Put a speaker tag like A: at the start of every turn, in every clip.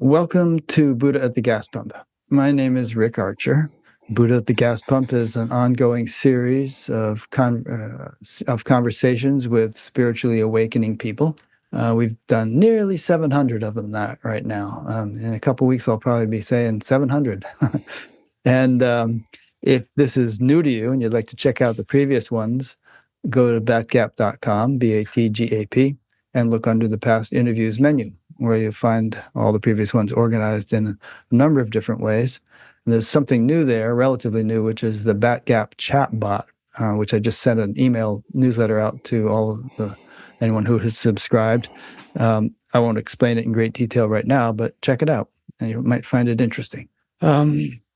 A: Welcome to Buddha at the Gas Pump. My name is Rick Archer. Buddha at the Gas Pump is an ongoing series of conversations with spiritually awakening people. We've done nearly 700 of them right now. In a couple of weeks, I'll probably be saying 700. And if this is new to you and you'd like to check out the previous ones, go to batgap.com, BATGAP, and look under the past interviews menu, where you find all the previous ones organized in a number of different ways. And there's something new there, relatively new, which is the BatGap chatbot, which I just sent an email newsletter out to anyone who has subscribed. I won't explain it in great detail right now, but check it out, and you might find it interesting.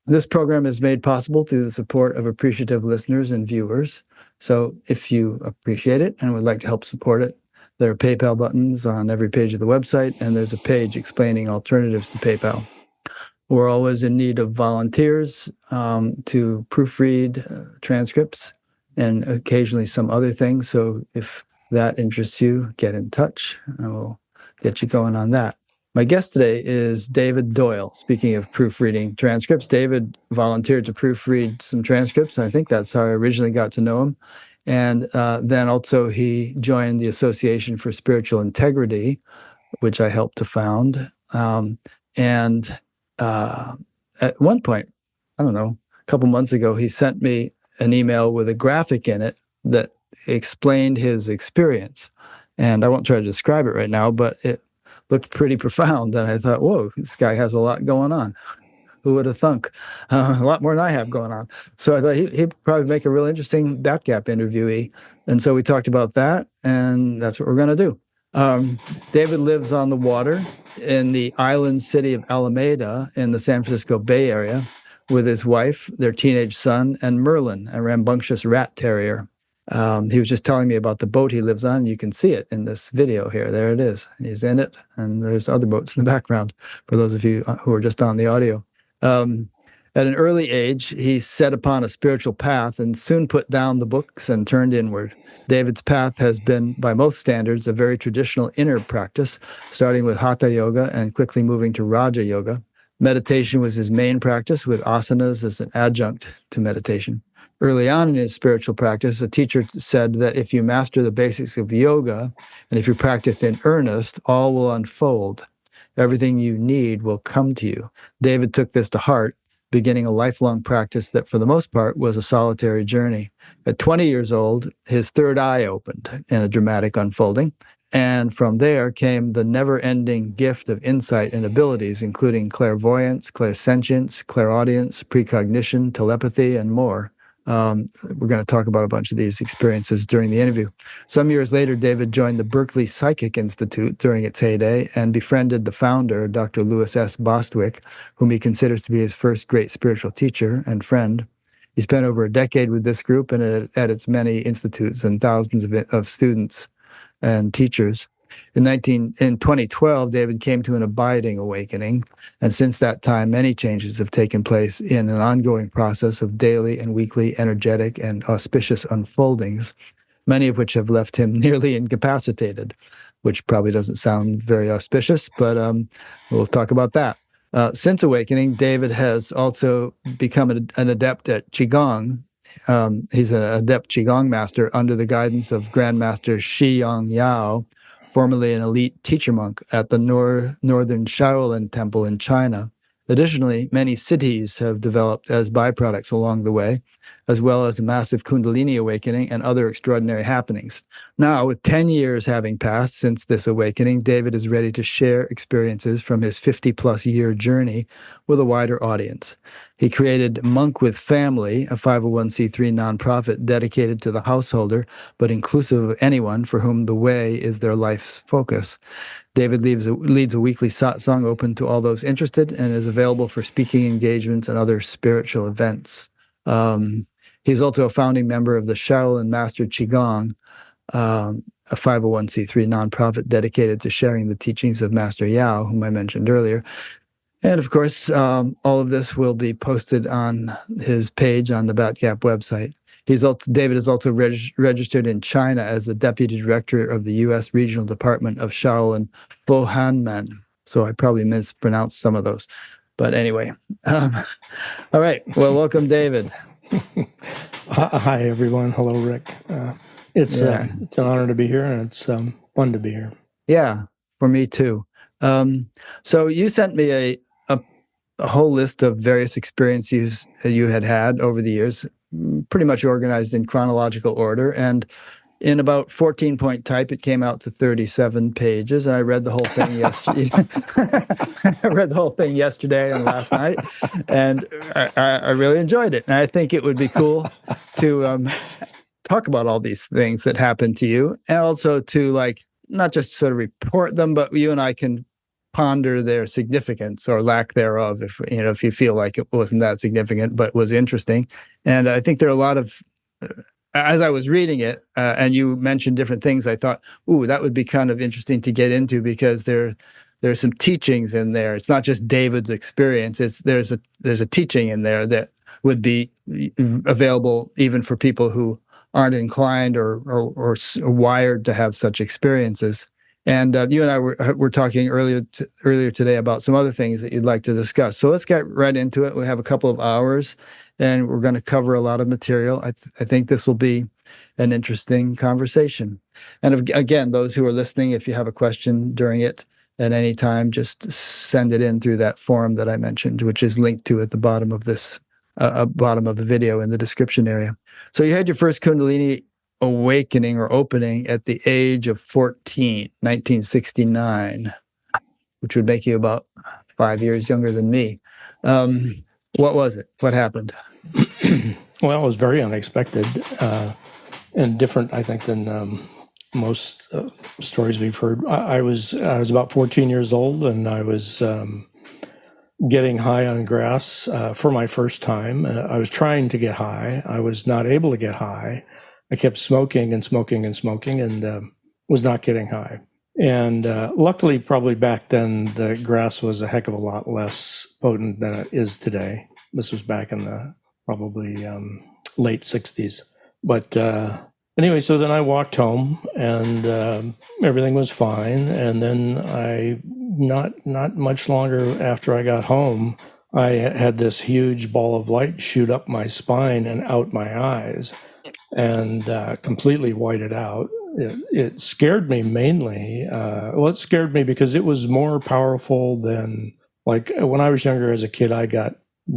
A: This program is made possible through the support of appreciative listeners and viewers. So if you appreciate it and would like to help support it, there are PayPal buttons on every page of the website, and there's a page explaining alternatives to PayPal. We're always in need of volunteers to proofread transcripts and occasionally some other things. So if that interests you, get in touch, and we'll get you going on that. My guest today is David Doyle. Speaking of proofreading transcripts, David volunteered to proofread some transcripts. I think that's how I originally got to know him. And then also he joined the Association for Spiritual Integrity, which I helped to found. And at one point, I don't know, a couple months ago, he sent me an email with a graphic in it that explained his experience. And I won't try to describe it right now, but it looked pretty profound. And I thought, whoa, this guy has a lot going on. Who would have thunk? A lot more than I have going on. So I thought he'd probably make a real interesting BatGap interviewee. And so we talked about that, and that's what we're going to do. David lives on the water in the island city of Alameda in the San Francisco Bay Area with his wife, their teenage son, and Merlin, a rambunctious rat terrier. He was just telling me about the boat he lives on. You can see it in this video here. There it is. He's in it, and there's other boats in the background for those of you who are just on the audio. At an early age, he set upon a spiritual path and soon put down the books and turned inward. David's path has been, by most standards, a very traditional inner practice, starting with Hatha Yoga and quickly moving to Raja Yoga. Meditation was his main practice, with asanas as an adjunct to meditation. Early on in his spiritual practice, a teacher said that if you master the basics of yoga, and if you practice in earnest, all will unfold. Everything you need will come to you. David took this to heart, beginning a lifelong practice that, for the most part, was a solitary journey. At 20 years old, his third eye opened in a dramatic unfolding. And from there came the never-ending gift of insight and abilities, including clairvoyance, clairsentience, clairaudience, precognition, telepathy, and more. We're going to talk about a bunch of these experiences during the interview. Some years later, David joined the Berkeley Psychic Institute during its heyday and befriended the founder, Dr. Louis S. Bostwick, whom he considers to be his first great spiritual teacher and friend. He spent over a decade with this group and at its many institutes and thousands of students and teachers. In 2012, David came to an abiding awakening, and since that time, many changes have taken place in an ongoing process of daily and weekly energetic and auspicious unfoldings, many of which have left him nearly incapacitated, which probably doesn't sound very auspicious, but we'll talk about that. Since awakening, David has also become an adept at Qigong. He's an adept Qigong master under the guidance of Grandmaster Shi Yang Yao, formerly an elite teacher monk at the Northern Shaolin Temple in China. Additionally, many cities have developed as byproducts along the way, as well as a massive Kundalini awakening and other extraordinary happenings. Now, with 10 years having passed since this awakening, David is ready to share experiences from his 50-plus year journey with a wider audience. He created Monk with Family, a 501c3 nonprofit dedicated to the householder, but inclusive of anyone for whom the way is their life's focus. David leads a weekly satsang open to all those interested and is available for speaking engagements and other spiritual events. He's also a founding member of the Shaolin Master Qigong, a 501c3 nonprofit dedicated to sharing the teachings of Master Yao, whom I mentioned earlier. And of course, all of this will be posted on his page on the BatGap website. David is also registered in China as the Deputy Director of the U.S. Regional Department of Shaolin Bohanmen. so I probably mispronounced some of those. But anyway, all right. Well, welcome, David.
B: Hi, everyone. Hello, Rick. It's an honor to be here, and it's fun to be here.
A: Yeah, for me too. So you sent me a whole list of various experiences you had over the years, pretty much organized in chronological order. And in about 14-point type, it came out to 37 pages. And I read the whole thing yesterday. I read the whole thing yesterday and last night, and I really enjoyed it. And I think it would be cool to talk about all these things that happened to you, and also to not just sort of report them, but you and I can ponder their significance or lack thereof, if you feel like it wasn't that significant but was interesting. And I think there are a lot of, as I was reading it, and you mentioned different things, I thought, ooh, that would be kind of interesting to get into, because there's some teachings in there. It's not just David's experience. There's a teaching in there that would be available even for people who aren't inclined or wired to have such experiences. And you and I were talking earlier today about some other things that you'd like to discuss. So let's get right into it. We have a couple of hours, and we're going to cover a lot of material. I think this will be an interesting conversation. And again, those who are listening, if you have a question during it at any time, just send it in through that form that I mentioned, which is linked to at the bottom of this, bottom of the video in the description area. So you had your first Kundalini awakening or opening at the age of 14, 1969, which would make you about 5 years younger than me. What was it? What happened?
B: Well, it was very unexpected and different, I think, than most stories we've heard. I was about 14 years old, and I was getting high on grass for my first time. I was trying to get high. I was not able to get high. I kept smoking and smoking and smoking, and was not getting high. And luckily, probably back then, the grass was a heck of a lot less potent than it is today. This was back in the probably late 60s. But anyway, so then I walked home, and everything was fine. And then not much longer after I got home, I had this huge ball of light shoot up my spine and out my eyes, and completely whited out. It scared me mainly. It scared me because it was more powerful than, like, when I was younger as a kid, I got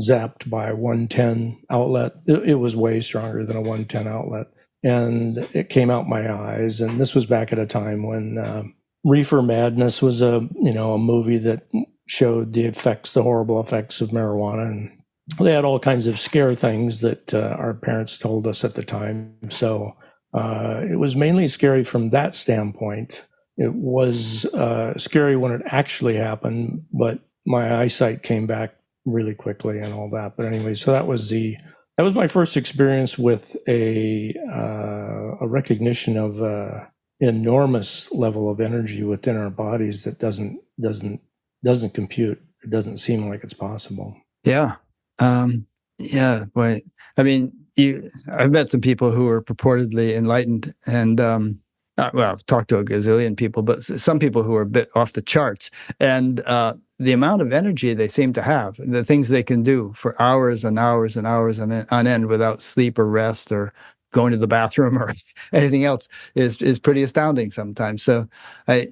B: zapped by a 110 outlet. It was way stronger than a 110 outlet, and it came out my eyes. And this was back at a time when Reefer Madness was a movie that showed the horrible effects of marijuana, and they had all kinds of scare things that our parents told us at the time. So it was mainly scary from that standpoint. It was scary when it actually happened, but my eyesight came back really quickly and all that. But anyway, so that was my first experience with a recognition of enormous level of energy within our bodies that doesn't compute. It doesn't seem like it's possible.
A: Yeah. Yeah. Boy, I mean, I've met some people who are purportedly enlightened, and I've talked to a gazillion people, but some people who are a bit off the charts. And the amount of energy they seem to have, the things they can do for hours and hours and hours on end without sleep or rest or going to the bathroom or anything else is pretty astounding sometimes. So I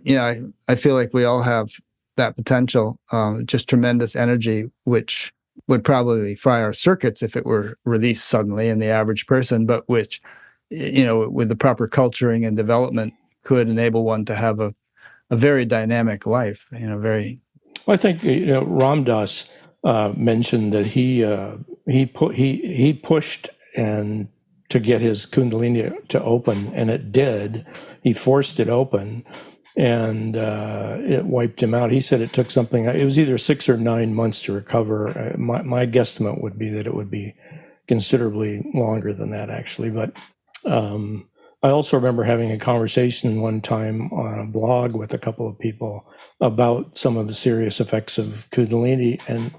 A: feel like we all have that potential, just tremendous energy, which would probably fry our circuits if it were released suddenly in the average person, but which, with the proper culturing and development, could enable one to have a very dynamic life. Very.
B: Well, I think Ram Dass mentioned that he pushed and to get his Kundalini to open, and it did. He forced it open, and it wiped him out. He said it took something. It was either 6 or 9 months to recover. My guesstimate would be that it would be considerably longer than that, actually. But I also remember having a conversation one time on a blog with a couple of people about some of the serious effects of Kundalini, and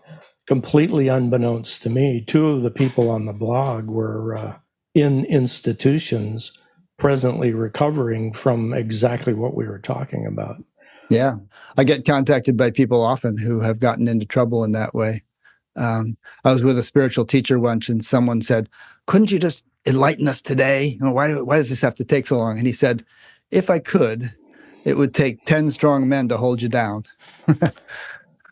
B: completely unbeknownst to me, 2 of the people on the blog were in institutions presently recovering from exactly what we were talking about.
A: Yeah. I get contacted by people often who have gotten into trouble in that way. I was with a spiritual teacher once, and someone said, "Couldn't you just enlighten us today? Why does this have to take so long?" And he said, "If I could, it would take 10 strong men to hold you down."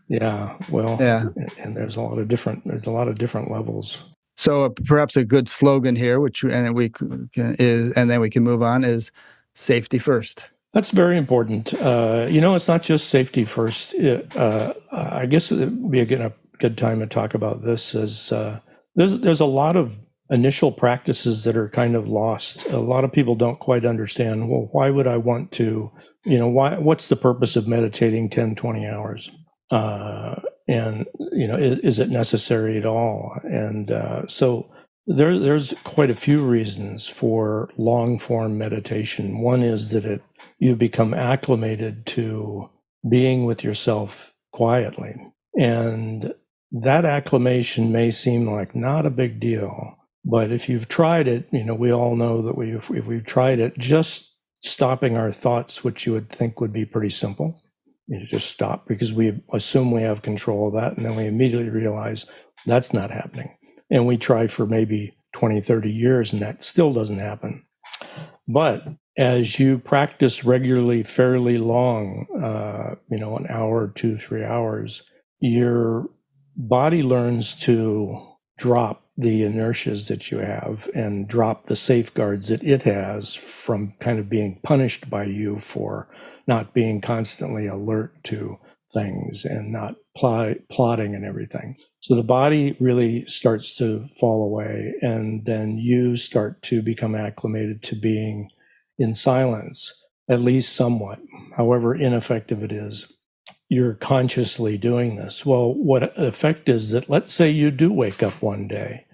B: Yeah, well,
A: Yeah.
B: and there's a lot of different levels.
A: So perhaps a good slogan here, and then we can move on, is safety first.
B: That's very important. It's not just safety first. I guess it would be a good time to talk about this. As there's a lot of initial practices that are kind of lost. A lot of people don't quite understand, well, why would I want to, what's the purpose of meditating 10, 20 hours? And is it necessary at all? And so there's quite a few reasons for long form meditation. One is that you become acclimated to being with yourself quietly, and that acclimation may seem like not a big deal, but if you've tried it, we all know that if we've tried it, just stopping our thoughts, which you would think would be pretty simple. Just stop, because we assume we have control of that, and then we immediately realize that's not happening. And we try for maybe 20, 30 years, and that still doesn't happen. But as you practice regularly, fairly long, an hour, 2, 3 hours, your body learns to drop the inertias that you have and drop the safeguards that it has from kind of being punished by you for not being constantly alert to things and not plotting and everything. So the body really starts to fall away, and then you start to become acclimated to being in silence, at least somewhat, however ineffective it is. You're consciously doing this. Well, what effect is that, let's say you do wake up one day.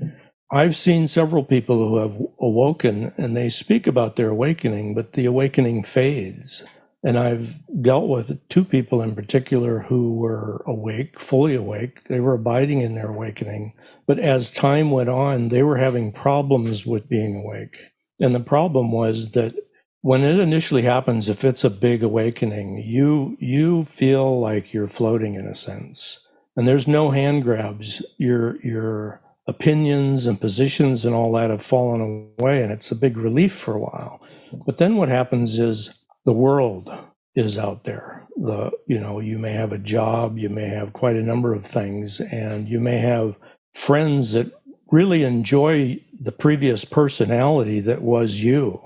B: I've seen several people who have awoken, and they speak about their awakening, but the awakening fades. And I've dealt with 2 people in particular who were awake, fully awake. They were abiding in their awakening. But as time went on, they were having problems with being awake. And the problem was that when it initially happens, if it's a big awakening, you feel like you're floating in a sense. And there's no hand grabs. Your opinions and positions and all that have fallen away, and it's a big relief for a while. But then what happens is the world is out there. You may have a job, you may have quite a number of things, and you may have friends that really enjoy the previous personality that was you.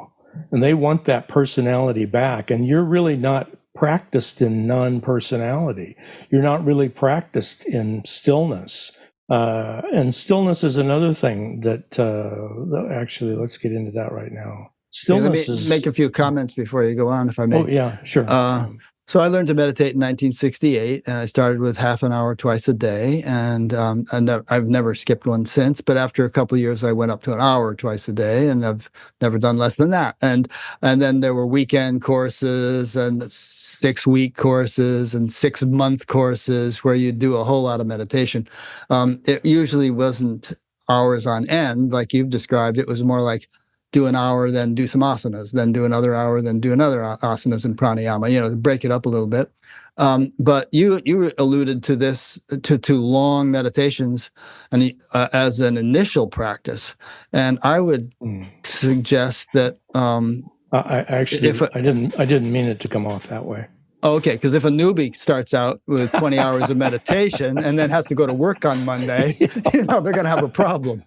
B: And they want that personality back. And you're really not practiced in non-personality. You're not really practiced in stillness. And stillness is another thing that actually, let's get into that right now. Stillness
A: Let me make a few comments before you go on, if I may.
B: Oh, yeah, sure.
A: So I learned to meditate in 1968, and I started with half an hour twice a day, and I've never skipped one since. But after a couple of years, I went up to an hour twice a day, and I've never done less than that. And then there were weekend courses and 6-week courses and 6-month courses where you do a whole lot of meditation. It usually wasn't hours on end like you've described. It was more like do an hour, then do some asanas, then do another hour, then do another asanas and pranayama, to break it up a little bit. But you alluded to this, to long meditations and as an initial practice. And I would suggest that
B: I didn't mean it to come off that way.
A: Okay, because if a newbie starts out with 20 hours of meditation and then has to go to work on Monday, they're going to have a problem.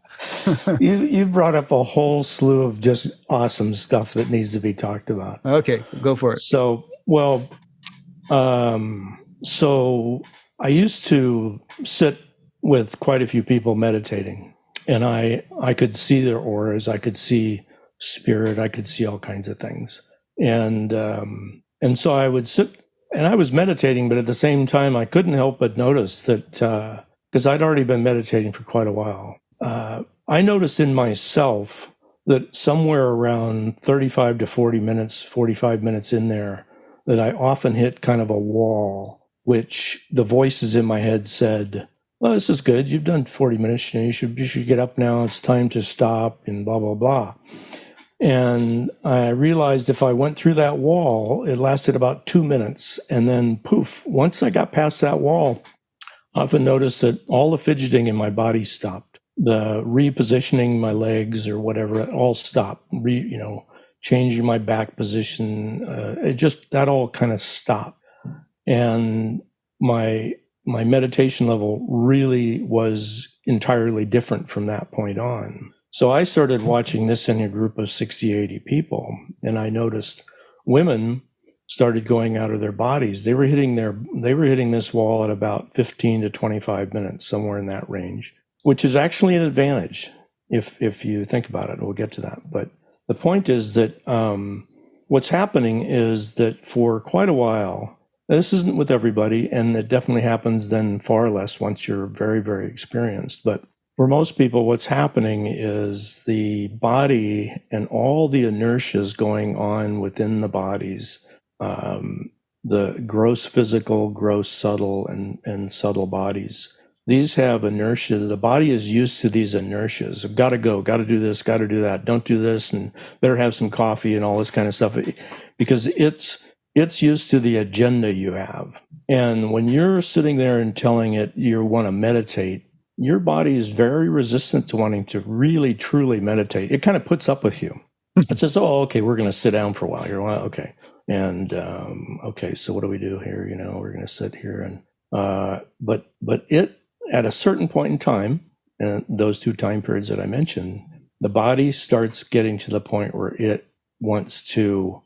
B: You brought up a whole slew of just awesome stuff that needs to be talked about.
A: Okay, go for it.
B: So I used to sit with quite a few people meditating, and I could see their auras, I could see spirit, I could see all kinds of things. And so I would sit, and I was meditating, but at the same time, I couldn't help but notice that, because I'd already been meditating for quite a while, I noticed in myself that somewhere around 35 to 40 minutes, 45 minutes in there, that I often hit kind of a wall, which the voices in my head said, well, this is good. You've done 40 minutes. You should get up now. It's time to stop and blah, blah, blah. And I realized if I went through that wall, it lasted about 2 minutes. And then poof, once I got past that wall, I often noticed that all the fidgeting in my body stopped. The repositioning my legs or whatever, it all stopped. Changing my back position, that all kind of stopped. And my meditation level really was entirely different from that point on. So I started watching this in a group of 60, 80 people, and I noticed women started going out of their bodies. They were hitting this wall at about 15 to 25 minutes, somewhere in that range, which is actually an advantage if you think about it. We'll get to that. But the point is that what's happening is that for quite a while, this isn't with everybody, and it definitely happens then far less once you're very, very experienced. But for most people, what's happening is the body and all the inertias going on within the bodies, the gross physical, gross subtle, and subtle bodies. These have inertia. The body is used to these inertias. Got to go, got to do this, got to do that. Don't do this, and better have some coffee and all this kind of stuff, because it's used to the agenda you have. And when you're sitting there and telling it you want to meditate, your body is very resistant to wanting to really, truly meditate. It kind of puts up with you. It says, oh, okay, we're going to sit down for a while. You're like, okay. And, okay, so what do we do here? We're going to sit here. And, but it, at a certain point in time, and those two time periods that I mentioned, the body starts getting to the point where it wants to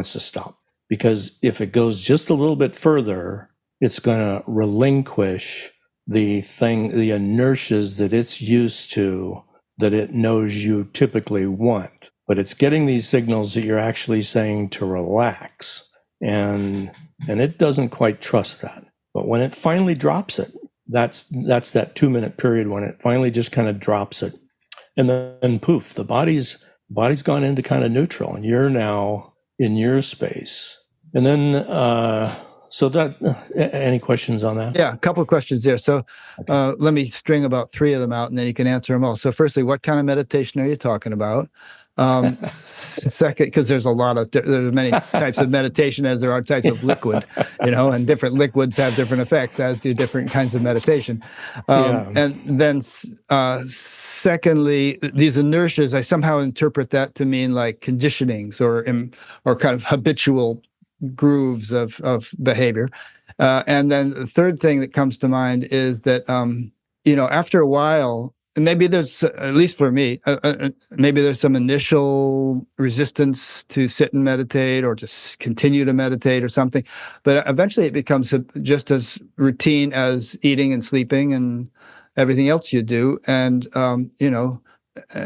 B: stop. Because if it goes just a little bit further, it's going to relinquish the inertias that it's used to, that it knows you typically want. But it's getting these signals that you're actually saying to relax. And it doesn't quite trust that. But when it finally drops it, that's that 2-minute period when it finally just kind of drops it. And then poof, the body's gone into kind of neutral, and you're now in your space. And then, so that, any questions on that?
A: Yeah, a couple of questions there. So let me string about 3 of them out, and then you can answer them all. So firstly, what kind of meditation are you talking about? Second, because there's many types of meditation as there are types of liquid, and different liquids have different effects, as do different kinds of meditation. And then secondly, these inertias, I somehow interpret that to mean like conditionings or kind of habitual grooves of behavior. And then the third thing that comes to mind is that, after a while, and maybe there's, at least for me, maybe there's some initial resistance to sit and meditate or just continue to meditate or something. But eventually it becomes just as routine as eating and sleeping and everything else you do. And,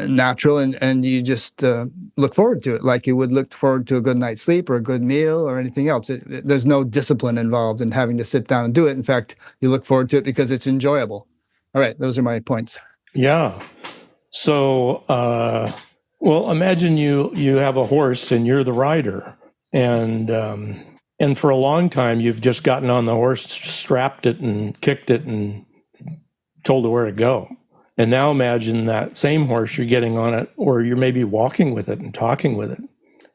A: natural, and you just look forward to it like you would look forward to a good night's sleep or a good meal or anything else. There's no discipline involved in having to sit down and do it. In fact, you look forward to it because it's enjoyable. All right, those are my points.
B: Yeah. So, well, imagine you have a horse and you're the rider, and for a long time you've just gotten on the horse, strapped it, and kicked it, and told it where to go. And now imagine that same horse, you're getting on it, or you're maybe walking with it and talking with it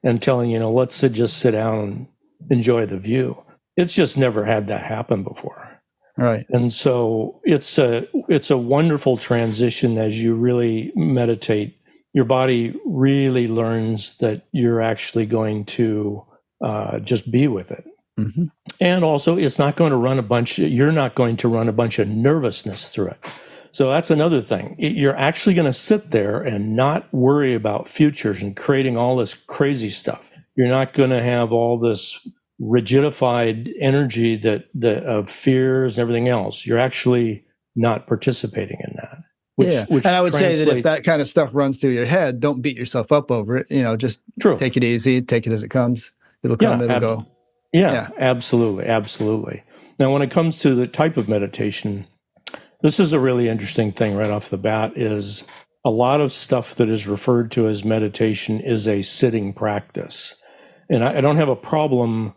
B: and telling, let's just sit down and enjoy the view. It's just never had that happen before.
A: Right.
B: And so it's a wonderful transition as you really meditate. Your body really learns that you're actually going to just be with it. Mm-hmm. And also you're not going to run a bunch of nervousness through it. So that's another thing. You're actually going to sit there and not worry about futures and creating all this crazy stuff. You're not going to have all this rigidified energy that of fears and everything else. You're actually not participating in that.
A: Which and I would say that if that kind of stuff runs through your head, don't beat yourself up over it. Just take it easy, take it as it comes. It'll come, it'll go.
B: Yeah, absolutely. Now, when it comes to the type of meditation, this is a really interesting thing right off the bat, is a lot of stuff that is referred to as meditation is a sitting practice. And I don't have a problem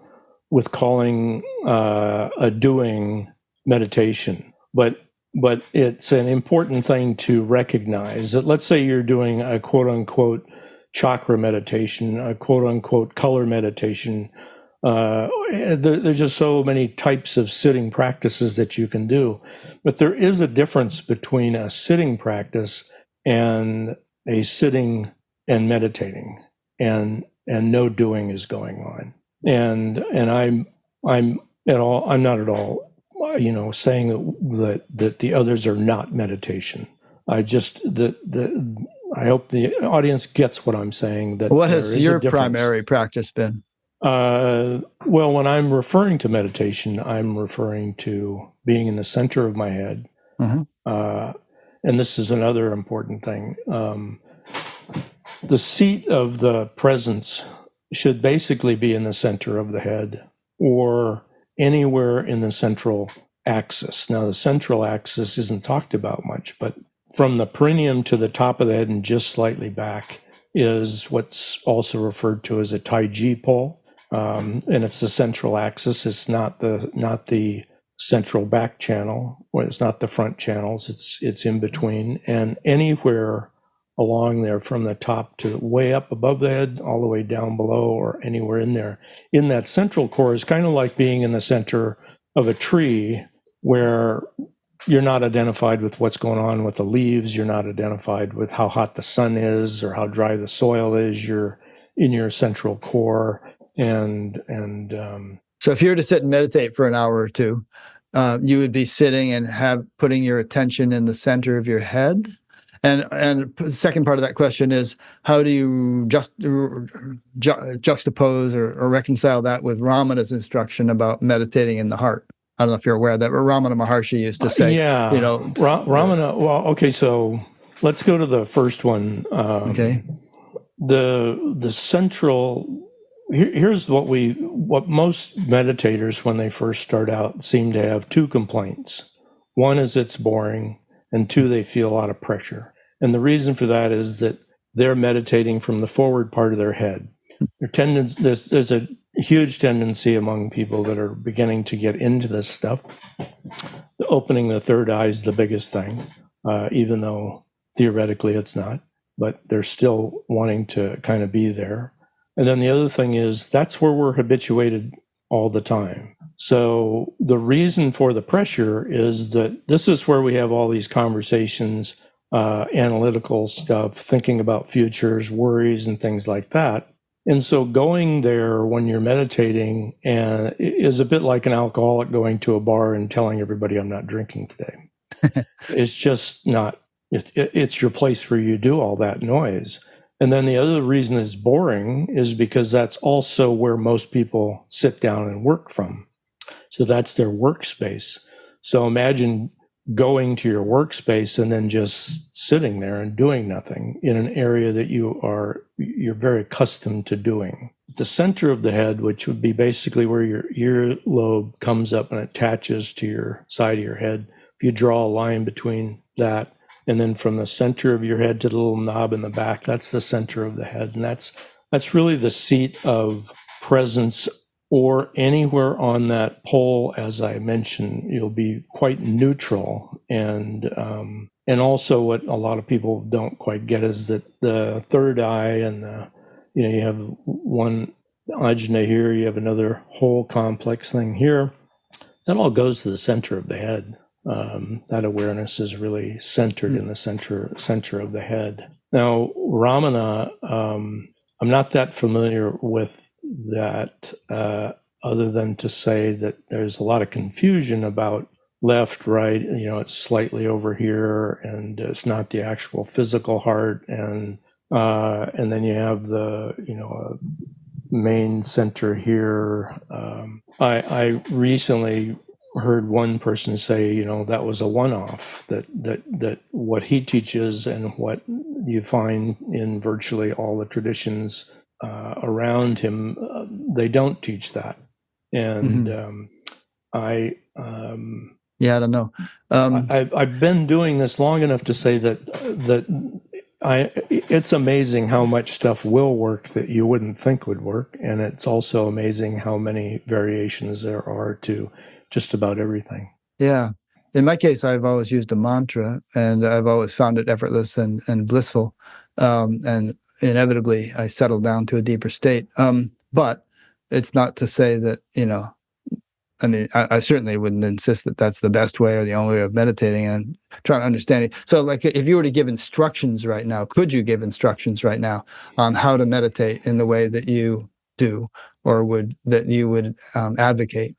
B: with calling a doing meditation, but it's an important thing to recognize that, let's say you're doing a quote unquote chakra meditation, a quote unquote color meditation. There's just so many types of sitting practices that you can do. But there is a difference between a sitting practice and a sitting and meditating, and no doing is going on. And I'm not at all, saying that the others are not meditation. I hope the audience gets what I'm saying. That
A: What
B: there
A: has
B: is
A: your
B: a difference.
A: primary practice been?
B: Well, when I'm referring to meditation, I'm referring to being in the center of my head.
A: Uh-huh.
B: And this is another important thing. The seat of the presence should basically be in the center of the head or anywhere in the central axis. Now, the central axis isn't talked about much, but from the perineum to the top of the head and just slightly back is what's also referred to as a Taiji pole. And it's the central axis. It's not the central back channel, or it's not the front channels. It's in between, and anywhere along there from the top to way up above the head, all the way down below, or anywhere in there. In that central core is kind of like being in the center of a tree where you're not identified with what's going on with the leaves. You're not identified with how hot the sun is or how dry the soil is. You're in your central core.
A: So if you were to sit and meditate for an hour or two, you would be sitting and putting your attention in the center of your head. And the second part of that question is, how do you juxtapose or reconcile that with Ramana's instruction about meditating in the heart? I don't know if you're aware of that, but Ramana Maharshi used to say,
B: Ramana. Well, okay, so let's go to the first one.
A: Okay.
B: The central. Here's what most meditators, when they first start out, seem to have two complaints. One is it's boring, and two, they feel a lot of pressure. And the reason for that is that they're meditating from the forward part of their head. There's a huge tendency among people that are beginning to get into this stuff. Opening the third eye is the biggest thing, even though theoretically it's not, but they're still wanting to kind of be there. And then the other thing is that's where we're habituated all the time. So the reason for the pressure is that this is where we have all these conversations, analytical stuff, thinking about futures, worries, and things like that. And so going there when you're meditating is a bit like an alcoholic going to a bar and telling everybody, I'm not drinking today. It's just not, it's your place where you do all that noise. And then the other reason it's boring is because that's also where most people sit down and work from. So that's their workspace. So imagine going to your workspace and then just sitting there and doing nothing in an area that you're very accustomed to doing. The center of the head, which would be basically where your earlobe comes up and attaches to your side of your head. If you draw a line between that, and then from the center of your head to the little knob in the back, that's the center of the head. And that's really the seat of presence, or anywhere on that pole. As I mentioned, you'll be quite neutral. And also what a lot of people don't quite get is that the third eye and you have one ajna here, you have another whole complex thing here. That all goes to the center of the head. That awareness is really centered in the center of the head. Now, Ramana, I'm not that familiar with that, other than to say that there's a lot of confusion about left, right. It's slightly over here, and it's not the actual physical heart, and then you have the main center here. I recently heard one person say, that was a one-off, that what he teaches and what you find in virtually all the traditions around him, they don't teach that. And I
A: don't know.
B: I've been doing this long enough to say that it's amazing how much stuff will work that you wouldn't think would work. And it's also amazing how many variations there are to just about everything.
A: Yeah. In my case, I've always used a mantra, and I've always found it effortless and blissful. And inevitably I settle down to a deeper state. But it's not to say that, I mean, I certainly wouldn't insist that that's the best way or the only way of meditating, and trying to understand it. So, like, if you were to give instructions right now, could you give instructions right now on how to meditate in the way that you do, or that you would advocate?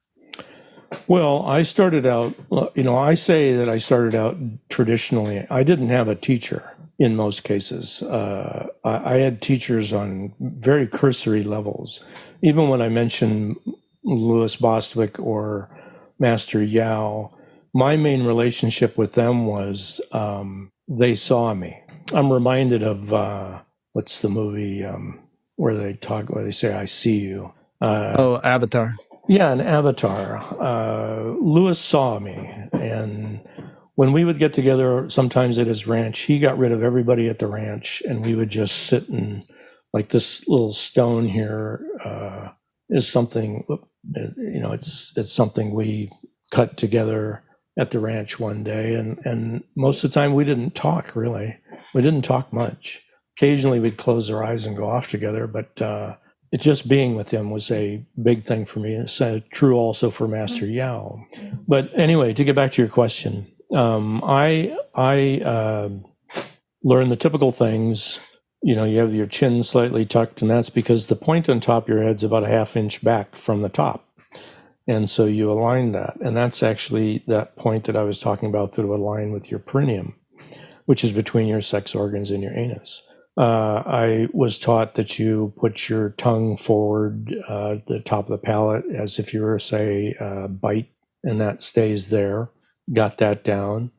B: Well, I started out, I say that I started out traditionally. I didn't have a teacher in most cases. I had teachers on very cursory levels. Even when I mentioned Louis Bostwick or Master Yao, my main relationship with them was they saw me. I'm reminded of what's the movie where they say, "I see you."
A: Avatar.
B: Yeah, an Avatar. Lewis saw me, and when we would get together, sometimes at his ranch, he got rid of everybody at the ranch, and we would just sit in, like, this little stone here is something, it's something we cut together at the ranch one day, and most of the time we didn't talk, really. We didn't talk much. Occasionally we'd close our eyes and go off together, but just being with him was a big thing for me. It's true also for Master Yao. But anyway, to get back to your question, I learned the typical things. You have your chin slightly tucked, and that's because the point on top of your head's about a half inch back from the top. And so you align that. And that's actually that point that I was talking about that would align with your perineum, which is between your sex organs and your anus. I was taught that you put your tongue forward, the top of the palate, as if you were, say, bite, and that stays there. Got that down.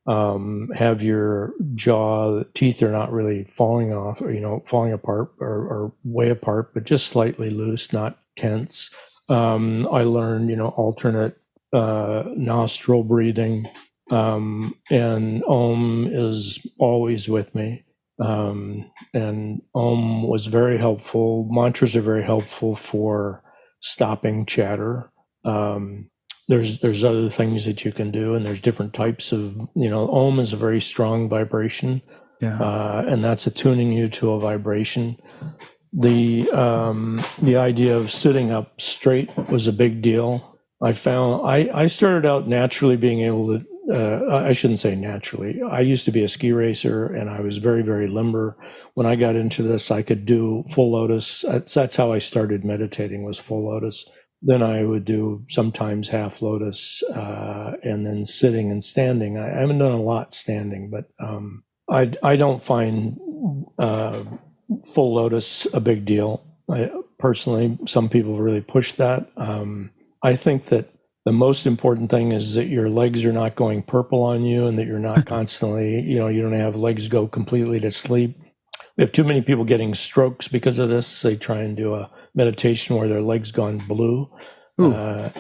B: Have your jaw, teeth are not really falling off, or, falling apart or way apart, but just slightly loose, not tense. I learned, alternate nostril breathing, and Om is always with me. And Om was very helpful. Mantras are very helpful for stopping chatter. There's other things that you can do, and there's different types of, Om is a very strong vibration.
A: Yeah.
B: And that's attuning you to a vibration. The idea of sitting up straight was a big deal. I found I started out naturally being able to, I shouldn't say naturally. I used to be a ski racer, and I was very, very limber. When I got into this, I could do full lotus. That's how I started meditating, was full lotus. Then I would do sometimes half lotus, and then sitting and standing. I haven't done a lot standing, but I don't find full lotus a big deal. Personally, some people really push that. I think that the most important thing is that your legs are not going purple on you, and that you're not constantly, you don't have legs go completely to sleep. We have too many people getting strokes because of this. They try and do a meditation where their legs gone blue.
A: And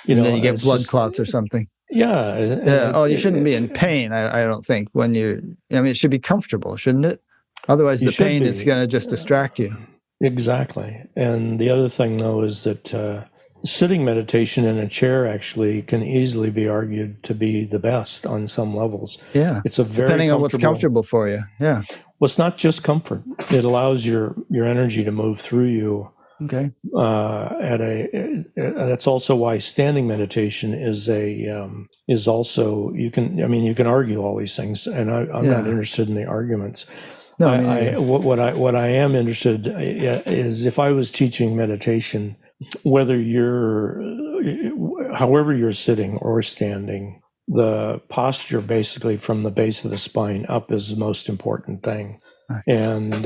A: then you get blood clots or something.
B: Yeah.
A: You shouldn't be in pain, I don't think, when it should be comfortable, shouldn't it? Otherwise, the pain is going to just distract you.
B: Exactly. And the other thing, though, is that sitting meditation in a chair actually can easily be argued to be the best on some levels.
A: Yeah.
B: It's a very
A: depending on what's comfortable for you. Yeah.
B: Well, it's not just comfort. It allows your energy to move through you.
A: Okay.
B: That's also why standing meditation is also, you can argue all these things, and I'm not interested in the arguments.
A: No,
B: what I am interested is, if I was teaching meditation, however you're sitting or standing, the posture basically from the base of the spine up is the most important thing.
A: Right.
B: And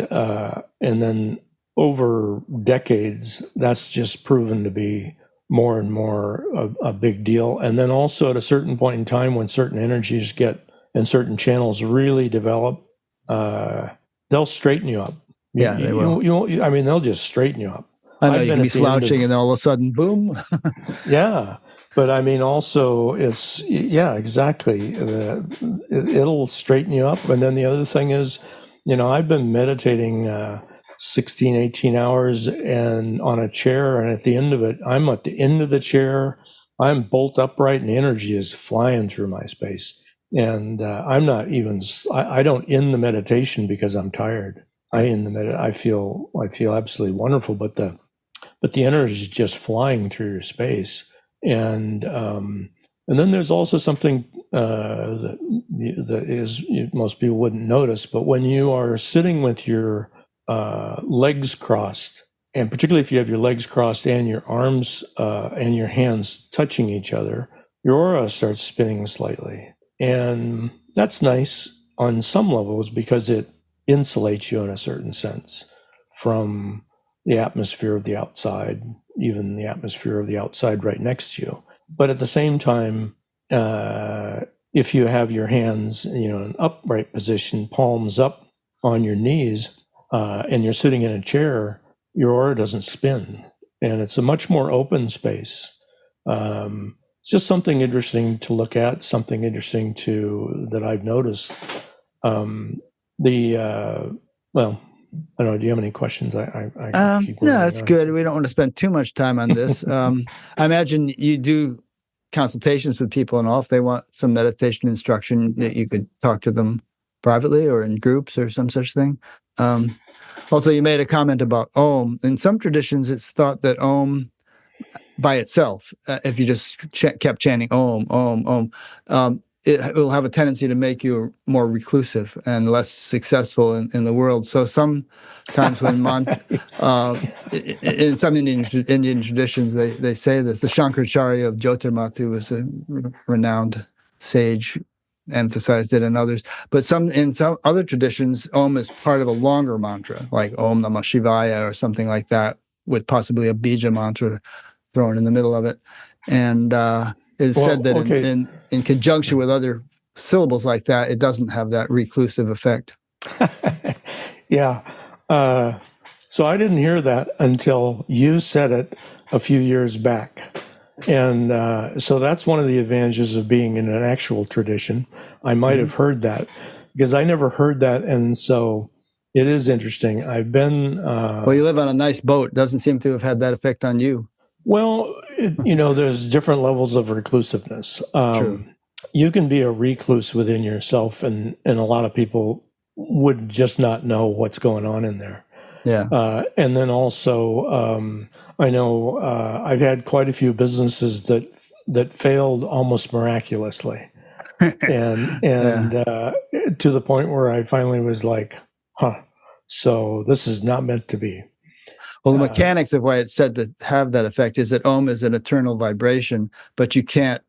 B: then over decades, that's just proven to be more and more a big deal. And then also at a certain point in time, when certain energies get and certain channels really develop, they'll straighten you up.
A: Yeah, they will.
B: They'll just straighten you up.
A: I know, you can be slouching and all of a sudden, boom.
B: Yeah. But also exactly. It'll straighten you up. And then the other thing is, I've been meditating 16, 18 hours and on a chair. And at the end of it, I'm at the end of the chair. I'm bolt upright, and the energy is flying through my space. And I don't end the meditation because I'm tired. I feel absolutely wonderful, but the energy is just flying through your space, and then there's also something that is most people wouldn't notice, but when you are sitting with your legs crossed, and particularly if you have your legs crossed and your arms and your hands touching each other, your aura starts spinning slightly, and that's nice on some levels because it insulates you in a certain sense from the atmosphere of the outside, even the atmosphere of the outside right next to you. But at the same time, if you have your hands, in an upright position, palms up on your knees, and you're sitting in a chair, your aura doesn't spin, and it's a much more open space. It's just something interesting to look at, something interesting that I've noticed. Well, I don't know. Do you have any questions? I keep
A: no, that's good. We don't want to spend too much time on this. I imagine you do consultations with people and all. If they want some meditation instruction, that you could talk to them privately or in groups or some such thing. Also, you made a comment about Om. In some traditions, it's thought that Om by itself, if you just kept chanting Om, Om, Om, it will have a tendency to make you more reclusive and less successful in the world. So sometimes when in some Indian traditions, they say this. The Shankaracharya of Jyotirmatu was a renowned sage, emphasized it, and others. But in some other traditions, Om is part of a longer mantra, like Om Namah Shivaya or something like that, with possibly a bija mantra thrown in the middle of it. And it's said that in conjunction with other syllables like that, it doesn't have that reclusive effect.
B: Yeah. So I didn't hear that until you said it a few years back. And so that's one of the advantages of being in an actual tradition. I might have heard that because I never heard that. And so it is interesting. I've been...
A: well, you live on a nice boat. Doesn't seem to have had that effect on you.
B: Well, there's different levels of reclusiveness.
A: True.
B: You can be a recluse within yourself, and a lot of people would just not know what's going on in there.
A: Yeah.
B: And then also, I know I've had quite a few businesses that failed almost miraculously, and to the point where I finally was like, so this is not meant to be.
A: Well, the mechanics of why it's said to have that effect is that Om is an eternal vibration, but you can't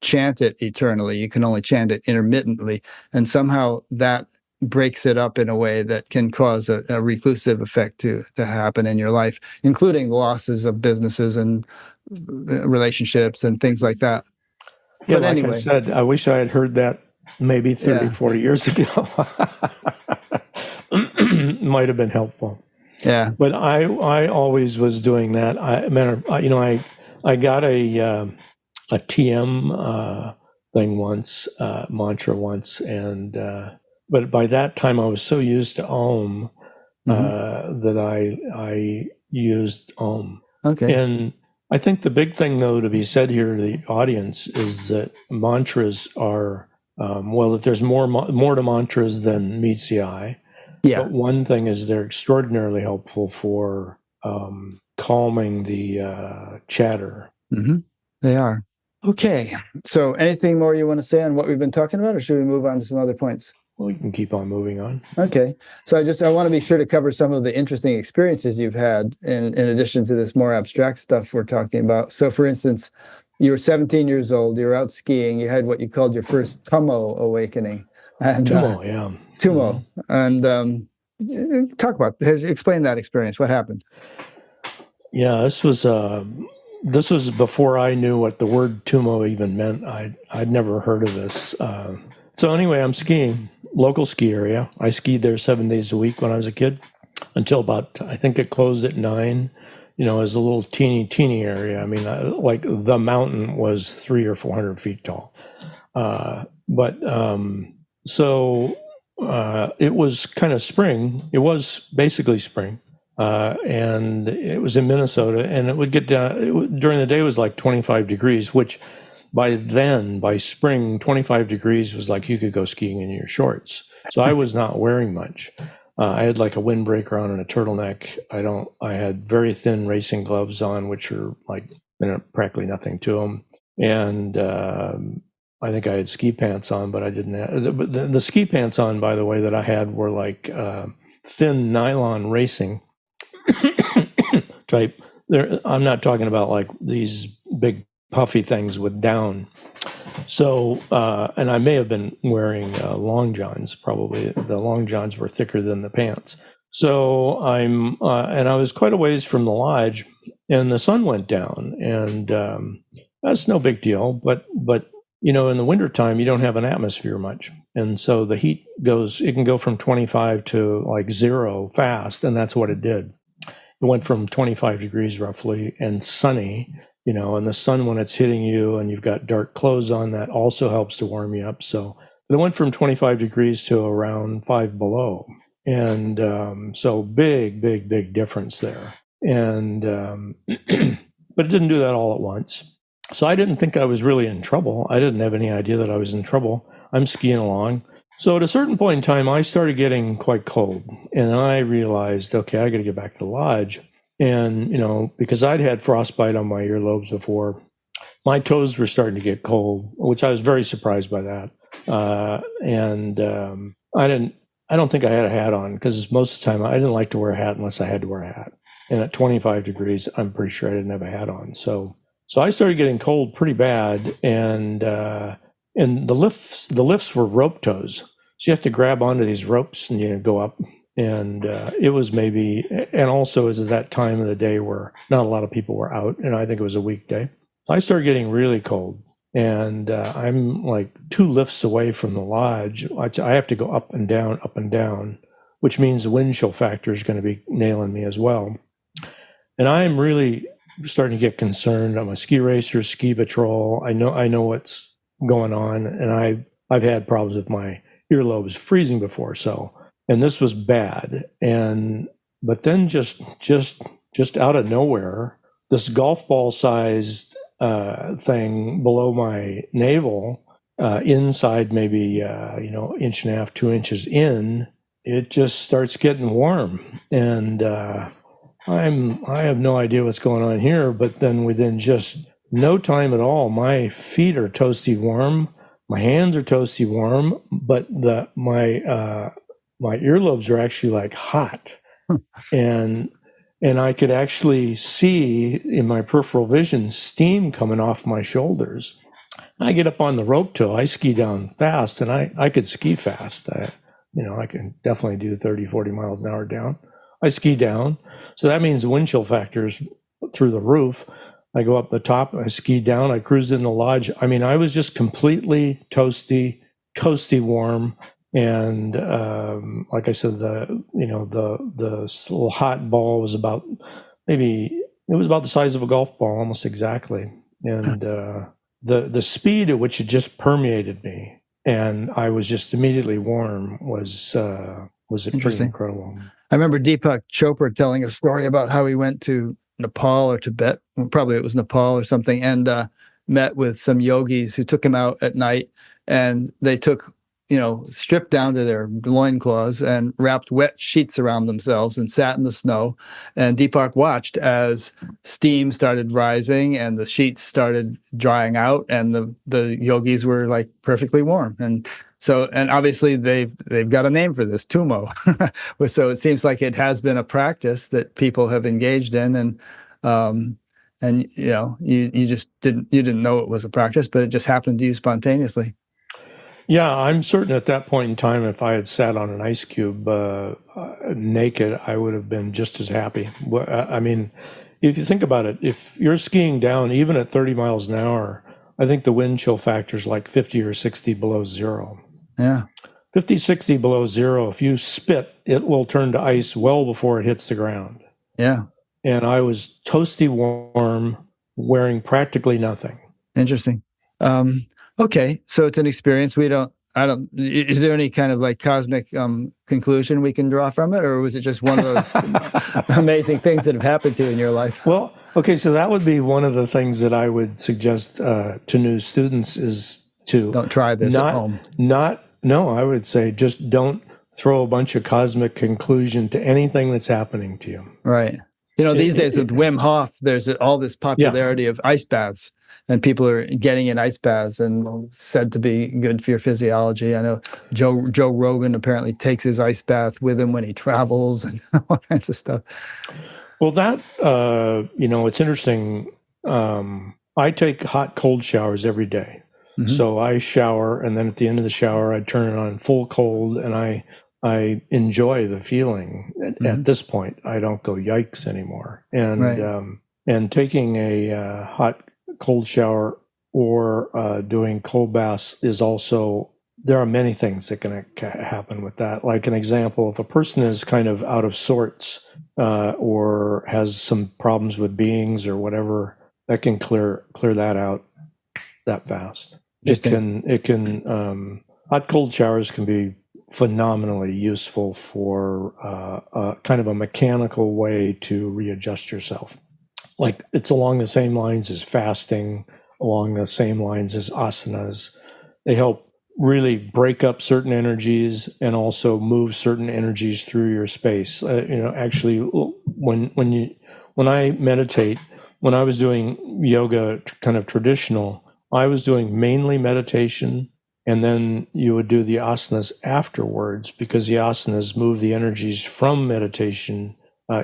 A: chant it eternally. You can only chant it intermittently. And somehow that breaks it up in a way that can cause a reclusive effect to happen in your life, including losses of businesses and relationships and things like that.
B: Yeah, but like anyway, I said, I wish I had heard that maybe 30, 40 years ago. Might have been helpful.
A: Yeah,
B: but I always was doing that. I got a TM thing once, mantra once, and but by that time I was so used to Om that I used Om.
A: Okay.
B: And I think the big thing, though, to be said here to the audience is that mantras are that there's more to mantras than meets the eye.
A: Yeah.
B: But one thing is they're extraordinarily helpful for calming the chatter.
A: Mm-hmm. They are. Okay. So anything more you want to say on what we've been talking about, or should we move on to some other points?
B: Well, you can keep on moving on.
A: Okay. So I want to be sure to cover some of the interesting experiences you've had in addition to this more abstract stuff we're talking about. So for instance, you were 17 years old, you were out skiing, you had what you called your first Tummo awakening. And,
B: Tummo, yeah.
A: Tummo. And explain that experience. What happened?
B: Yeah, this was before I knew what the word Tummo even meant. I'd never heard of this. So anyway, I'm skiing, local ski area. I skied there 7 days a week when I was a kid until about, I think it closed at 9. It was a little teeny area. I mean, like the mountain was 300 or 400 feet tall. So it was kind of spring. It was basically spring. And it was in Minnesota, and it would get down, during the day it was like 25 degrees, which by spring, 25 degrees was like you could go skiing in your shorts. So I was not wearing much. I had like a windbreaker on and a turtleneck. I had very thin racing gloves on, which are like, practically nothing to them. And I think I had ski pants on, but I didn't have the ski pants on, by the way, that I had were like thin nylon racing type. I'm not talking about like these big puffy things with down. So, and I may have been wearing long johns, probably. The long johns were thicker than the pants. So and I was quite a ways from the lodge, and the sun went down, and that's no big deal. But in the wintertime, you don't have an atmosphere much. And so the heat it can go from 25 to like 0 fast, and that's what it did. It went from 25 degrees roughly and sunny, and the sun, when it's hitting you and you've got dark clothes on, that also helps to warm you up. So it went from 25 degrees to around 5 below. And so big difference there. And, but it didn't do that all at once. So I didn't think I was really in trouble. I didn't have any idea that I was in trouble. I'm skiing along. So at a certain point in time, I started getting quite cold, and I realized, okay, I got to get back to the lodge. And, because I'd had frostbite on my earlobes before, my toes were starting to get cold, which I was very surprised by that. I don't think I had a hat on, because most of the time I didn't like to wear a hat unless I had to wear a hat. And at 25 degrees, I'm pretty sure I didn't have a hat on. So I started getting cold pretty bad, and the lifts were rope toes. So you have to grab onto these ropes and go up. And it was and also it was at that time of the day where not a lot of people were out, and I think it was a weekday. I started getting really cold, and I'm like 2 lifts away from the lodge. I have to go up and down, which means the wind chill factor is going to be nailing me as well. And I'm really starting to get concerned. I'm a ski racer, ski patrol. I know what's going on, and I've had problems with my earlobes freezing before. And this was bad. But then just out of nowhere, this golf ball sized thing below my navel, inside maybe 1.5 inches, 2 inches in, it just starts getting warm. And I have no idea what's going on here, but then within just no time at all, my feet are toasty warm, my hands are toasty warm, but my earlobes are actually like hot. And I could actually see in my peripheral vision steam coming off my shoulders. I get up on the rope tow, I ski down fast, and I could ski fast. I can definitely do 30, 40 miles an hour down. I ski down. So that means the wind chill factor is through the roof. I go up the top, I ski down, I cruised in the lodge. I mean, I was just completely toasty warm. And like I said, the little hot ball was about the size of a golf ball, almost exactly. And the speed at which it just permeated me, and I was just immediately warm, was pretty incredible.
A: I remember Deepak Chopra telling a story about how he went to Nepal or Tibet, probably it was Nepal or something, and met with some yogis who took him out at night, and they took, stripped down to their loincloths and wrapped wet sheets around themselves and sat in the snow. And Deepak watched as steam started rising and the sheets started drying out, and the yogis were like perfectly warm. And obviously they've got a name for this, Tumo. So it seems like it has been a practice that people have engaged in, and you just didn't know it was a practice, but it just happened to you spontaneously.
B: Yeah, I'm certain at that point in time, if I had sat on an ice cube naked, I would have been just as happy. I mean, if you think about it, if you're skiing down, even at 30 miles an hour, I think the wind chill factor is like 50 or 60 below zero.
A: Yeah.
B: 50, 60 below zero. If you spit, it will turn to ice well before it hits the ground.
A: Yeah.
B: And I was toasty warm, wearing practically nothing.
A: Interesting. Okay, so it's an experience. Is there any kind of like cosmic conclusion we can draw from it, or was it just one of those amazing things that have happened to you in your life?
B: Well, okay, so that would be one of the things that I would suggest to new students is to
A: don't try this at home.
B: I would say just don't throw a bunch of cosmic conclusion to anything that's happening to you.
A: Right. These days with Wim Hof, there's all this popularity of ice baths, and people are getting in ice baths and said to be good for your physiology. I know Joe Rogan apparently takes his ice bath with him when he travels and all kinds of stuff.
B: Well, that, it's interesting. I take hot, cold showers every day. Mm-hmm. So I shower, and then at the end of the shower, I turn it on full cold, and I enjoy the feeling. At this point, I don't go yikes anymore. And right. And taking a hot, cold shower or doing cold baths is also, there are many things that can happen with that. Like an example, if a person is kind of out of sorts or has some problems with beings or whatever, that can clear that out that fast. It can hot, cold showers can be phenomenally useful for kind of a mechanical way to readjust yourself. Like it's along the same lines as fasting, along the same lines as asanas. They help really break up certain energies and also move certain energies through your space. Actually, when I meditate, when I was doing yoga kind of traditional, I was doing mainly meditation, and then you would do the asanas afterwards, because the asanas move the energies from meditation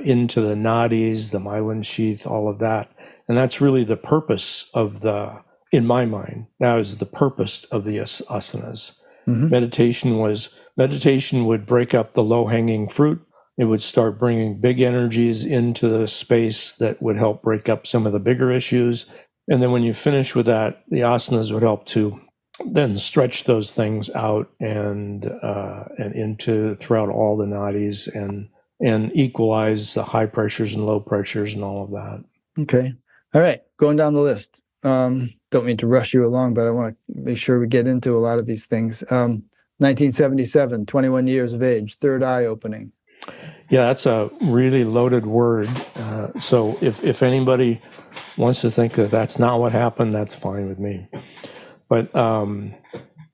B: into the nadis, the myelin sheath, all of that. And that's really the purpose of in my mind, that is the purpose of the asanas. Mm-hmm. Meditation would break up the low-hanging fruit. It would start bringing big energies into the space that would help break up some of the bigger issues. And then when you finish with that, the asanas would help to then stretch those things out and into throughout all the nadis and equalize the high pressures and low pressures and all of that.
A: Okay. All right. Going down the list. Don't mean to rush you along, but I want to make sure we get into a lot of these things. 1977, 21 years of age, third eye opening.
B: Yeah, that's a really loaded word. So if anybody wants to think that that's not what happened, that's fine with me. But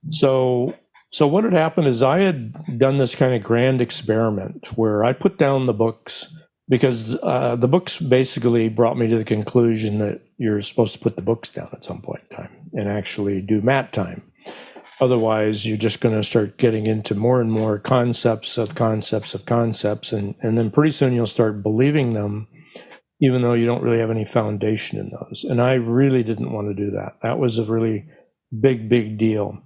B: so what had happened is I had done this kind of grand experiment where I put down the books, because the books basically brought me to the conclusion that you're supposed to put the books down at some point in time and actually do mat time. Otherwise, you're just going to start getting into more and more concepts, and then pretty soon you'll start believing them, even though you don't really have any foundation in those. And I really didn't want to do that. That was a really big deal.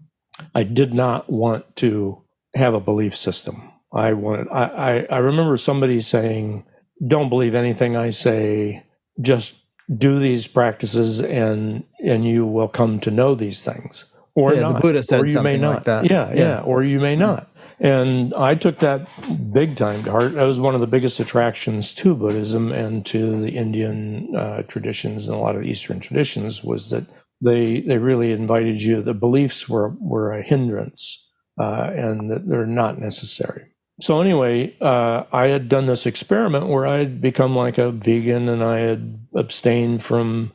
B: I did not want to have a belief system. I remember somebody saying, don't believe anything I say, just do these practices and you will come to know these things. Or not,
A: the Buddha said
B: or you may not.
A: Like that.
B: Yeah, or you may not. And I took that big time to heart. That was one of the biggest attractions to Buddhism and to the Indian traditions and a lot of Eastern traditions, was that they really invited you. The beliefs were a hindrance and that they're not necessary. So anyway, I had done this experiment where I had become like a vegan, and I had abstained from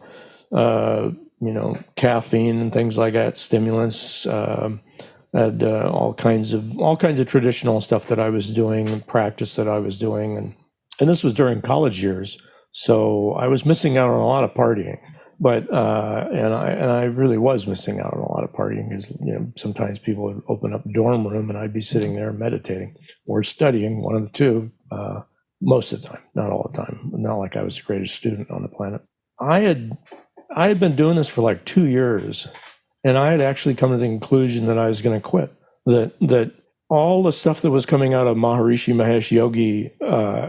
B: caffeine and things like that, stimulants, had all kinds of traditional stuff that I was doing, and practice that I was doing, and this was during college years, so I was missing out on a lot of partying. But and I really was missing out on a lot of partying, because sometimes people would open up a dorm room and I'd be sitting there meditating or studying, one of the two, most of the time, not all the time. Not like I was the greatest student on the planet. I had been doing this for like 2 years, and I had actually come to the conclusion that I was going to quit. That all the stuff that was coming out of Maharishi Mahesh Yogi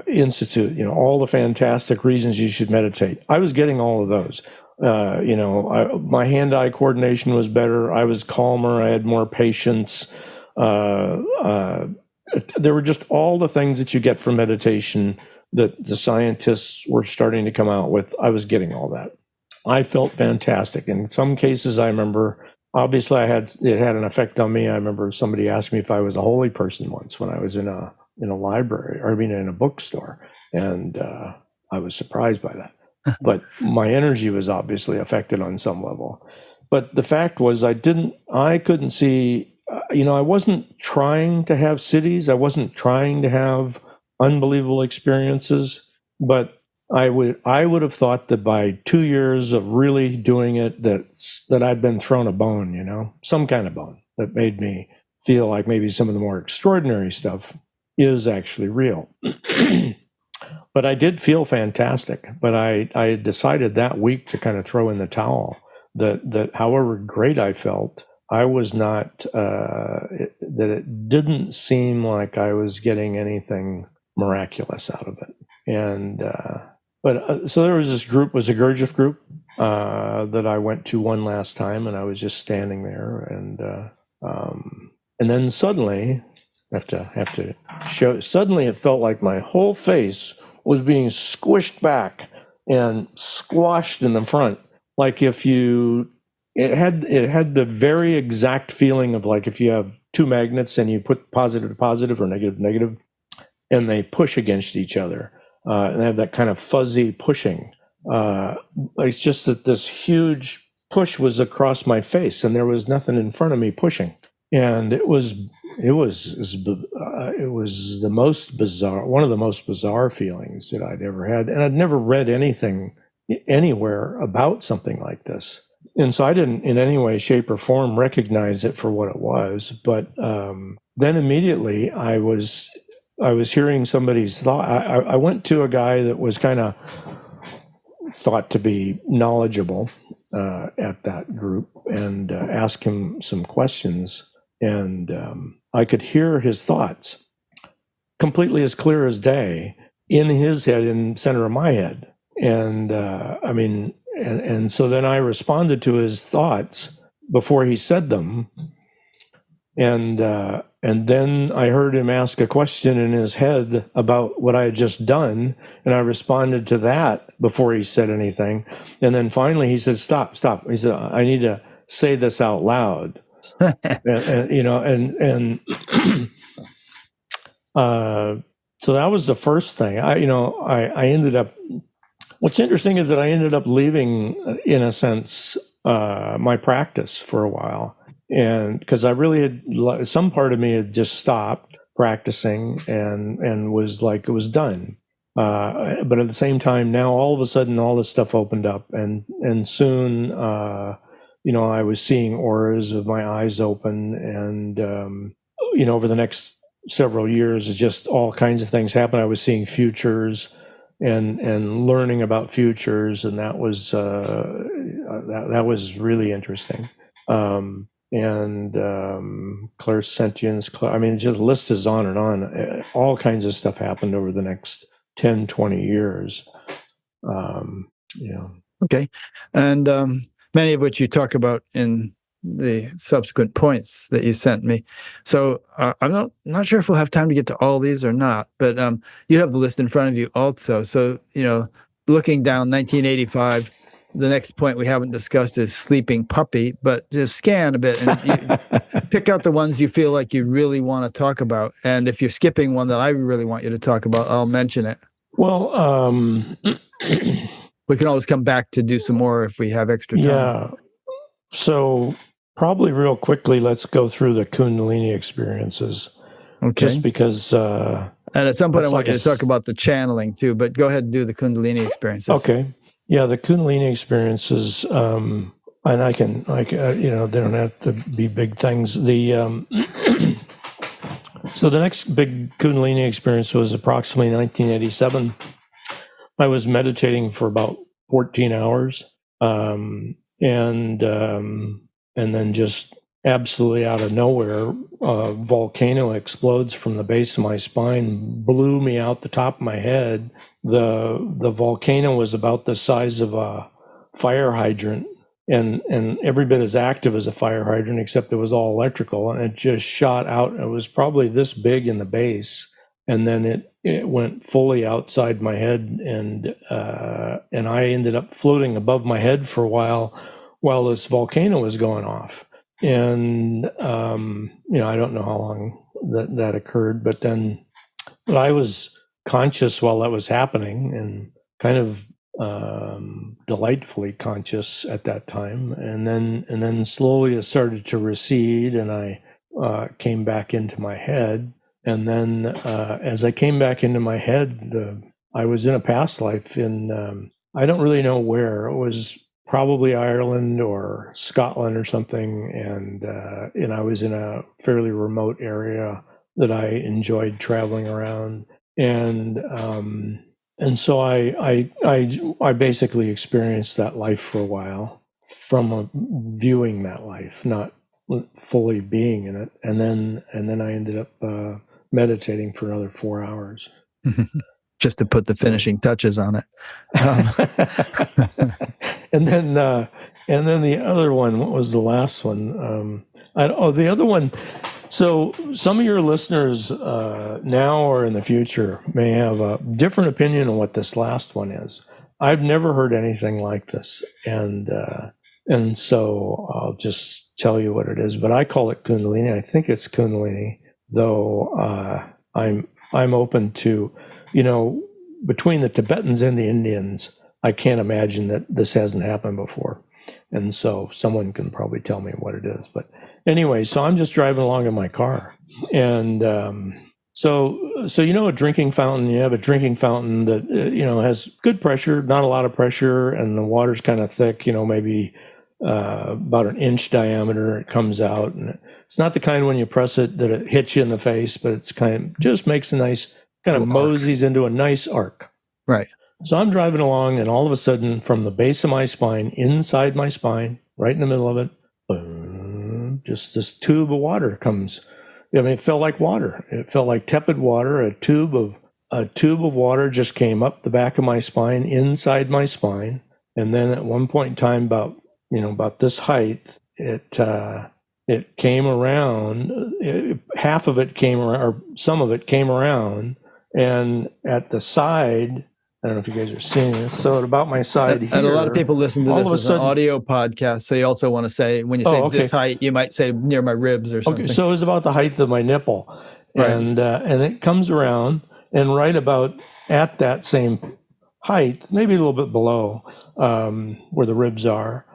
B: Institute, all the fantastic reasons you should meditate, I was getting all of those. My hand-eye coordination was better. I was calmer. I had more patience. There were just all the things that you get from meditation that the scientists were starting to come out with. I was getting all that. I felt fantastic. In some cases, I remember, obviously, it had an effect on me. I remember somebody asked me if I was a holy person once when I was in a library, in a bookstore, and I was surprised by that. But my energy was obviously affected on some level. But the fact was, I couldn't see I wasn't trying to have cities. I wasn't trying to have unbelievable experiences, but I would have thought that by 2 years of really doing it, that I'd been thrown a bone, some kind of bone that made me feel like maybe some of the more extraordinary stuff is actually real. But I did feel fantastic. But I decided that week to kind of throw in the towel. That however great I felt, I was not, that it didn't seem like I was getting anything miraculous out of it. And, so there was this group, was a Gurdjieff group, that I went to one last time, and I was just standing there, and then suddenly, have to show, suddenly it felt like my whole face was being squished back and squashed in the front. Like if it had the very exact feeling of like if you have two magnets and you put positive to positive or negative to negative, and they push against each other, and they have that kind of fuzzy pushing. It's just that this huge push was across my face, and there was nothing in front of me pushing, and it was the most bizarre, one of the most bizarre feelings that I'd ever had, and I'd never read anything anywhere about something like this. And so I didn't in any way, shape, or form recognize it for what it was. But then immediately I was hearing somebody's thought. I went to a guy that was kind of thought to be knowledgeable at that group and asked him some questions. And I could hear his thoughts completely as clear as day in his head, in the center of my head. And and so then I responded to his thoughts before he said them. And then I heard him ask a question in his head about what I had just done, and I responded to that before he said anything. And then finally he said, "Stop." He said, "I need to say this out loud." So that was the first thing. I ended up. What's interesting is that I ended up leaving, in a sense, my practice for a while. And because I really had, some part of me had just stopped practicing and was like, it was done. But at the same time, now all of a sudden, all this stuff opened up, and soon, I was seeing auras with my eyes open, and over the next several years, just all kinds of things happened. I was seeing futures and learning about futures, and that was that was really interesting. Clairsentience, just the list is on and on. All kinds of stuff happened over the next 10, 20 years.
A: Okay. And many of which you talk about in the subsequent points that you sent me. So I'm not sure if we'll have time to get to all these or not, but you have the list in front of you also. So, looking down 1985, the next point we haven't discussed is Sleeping Puppy, but just scan a bit and you pick out the ones you feel like you really want to talk about. And if you're skipping one that I really want you to talk about, I'll mention it.
B: Well,
A: we can always come back to do some more if we have extra time.
B: Yeah. So probably real quickly, let's go through the Kundalini experiences.
A: Okay.
B: Just because...
A: and at some point I want you to talk about the channeling too, but go ahead and do the Kundalini experiences.
B: Okay. Yeah, the Kundalini experiences, and I can, they don't have to be big things. So the next big Kundalini experience was approximately 1987. I was meditating for about 14 hours, and then just absolutely out of nowhere, a volcano explodes from the base of my spine, blew me out the top of my head. The volcano was about the size of a fire hydrant, and every bit as active as a fire hydrant, except it was all electrical, and it just shot out. It was probably this big in the base, and then it went fully outside my head, and I ended up floating above my head for a while this volcano was going off. And I don't know how long that occurred, but I was conscious while that was happening, and kind of delightfully conscious at that time. And then slowly it started to recede, and I came back into my head. And then as I came back into my head, I was in a past life in, I don't really know where. It was probably Ireland or Scotland or something. And I was in a fairly remote area that I enjoyed traveling around. And so I basically experienced that life for a while from viewing that life, not fully being in it. And then I ended up meditating for another 4 hours.
A: Just to put the finishing touches on it.
B: And then the other one, what was the last one? The other one. So some of your listeners now or in the future may have a different opinion on what this last one is. I've never heard anything like this, and so I'll just tell you what it is. But I call it Kundalini. I think it's Kundalini, though. I'm open to, between the Tibetans and the Indians, I can't imagine that this hasn't happened before. And so someone can probably tell me what it is. But anyway, so I'm just driving along in my car. And so a drinking fountain, you have a drinking fountain that, has good pressure, not a lot of pressure, and the water's kind of thick, maybe about an inch diameter. It comes out. And it's not the kind when you press it that it hits you in the face, but it's just makes a nice, kind of moseys into a nice arc.
A: Right.
B: So I'm driving along, and all of a sudden, from the base of my spine, inside my spine, right in the middle of it, boom, just this tube of water comes. It felt like water. It felt like tepid water. A tube of water just came up the back of my spine, inside my spine, and then at one point in time, about this height, it came around. Half of it came around, or some of it came around, and at the side. I don't know if you guys are seeing this. So at about my side here.
A: And a lot of people listen to this as an audio podcast. So you also want to say, when you say this height, you might say near my ribs or something.
B: Okay, so it was about the height of my nipple.
A: Right.
B: And it comes around, and right about at that same height, maybe a little bit below where the ribs are,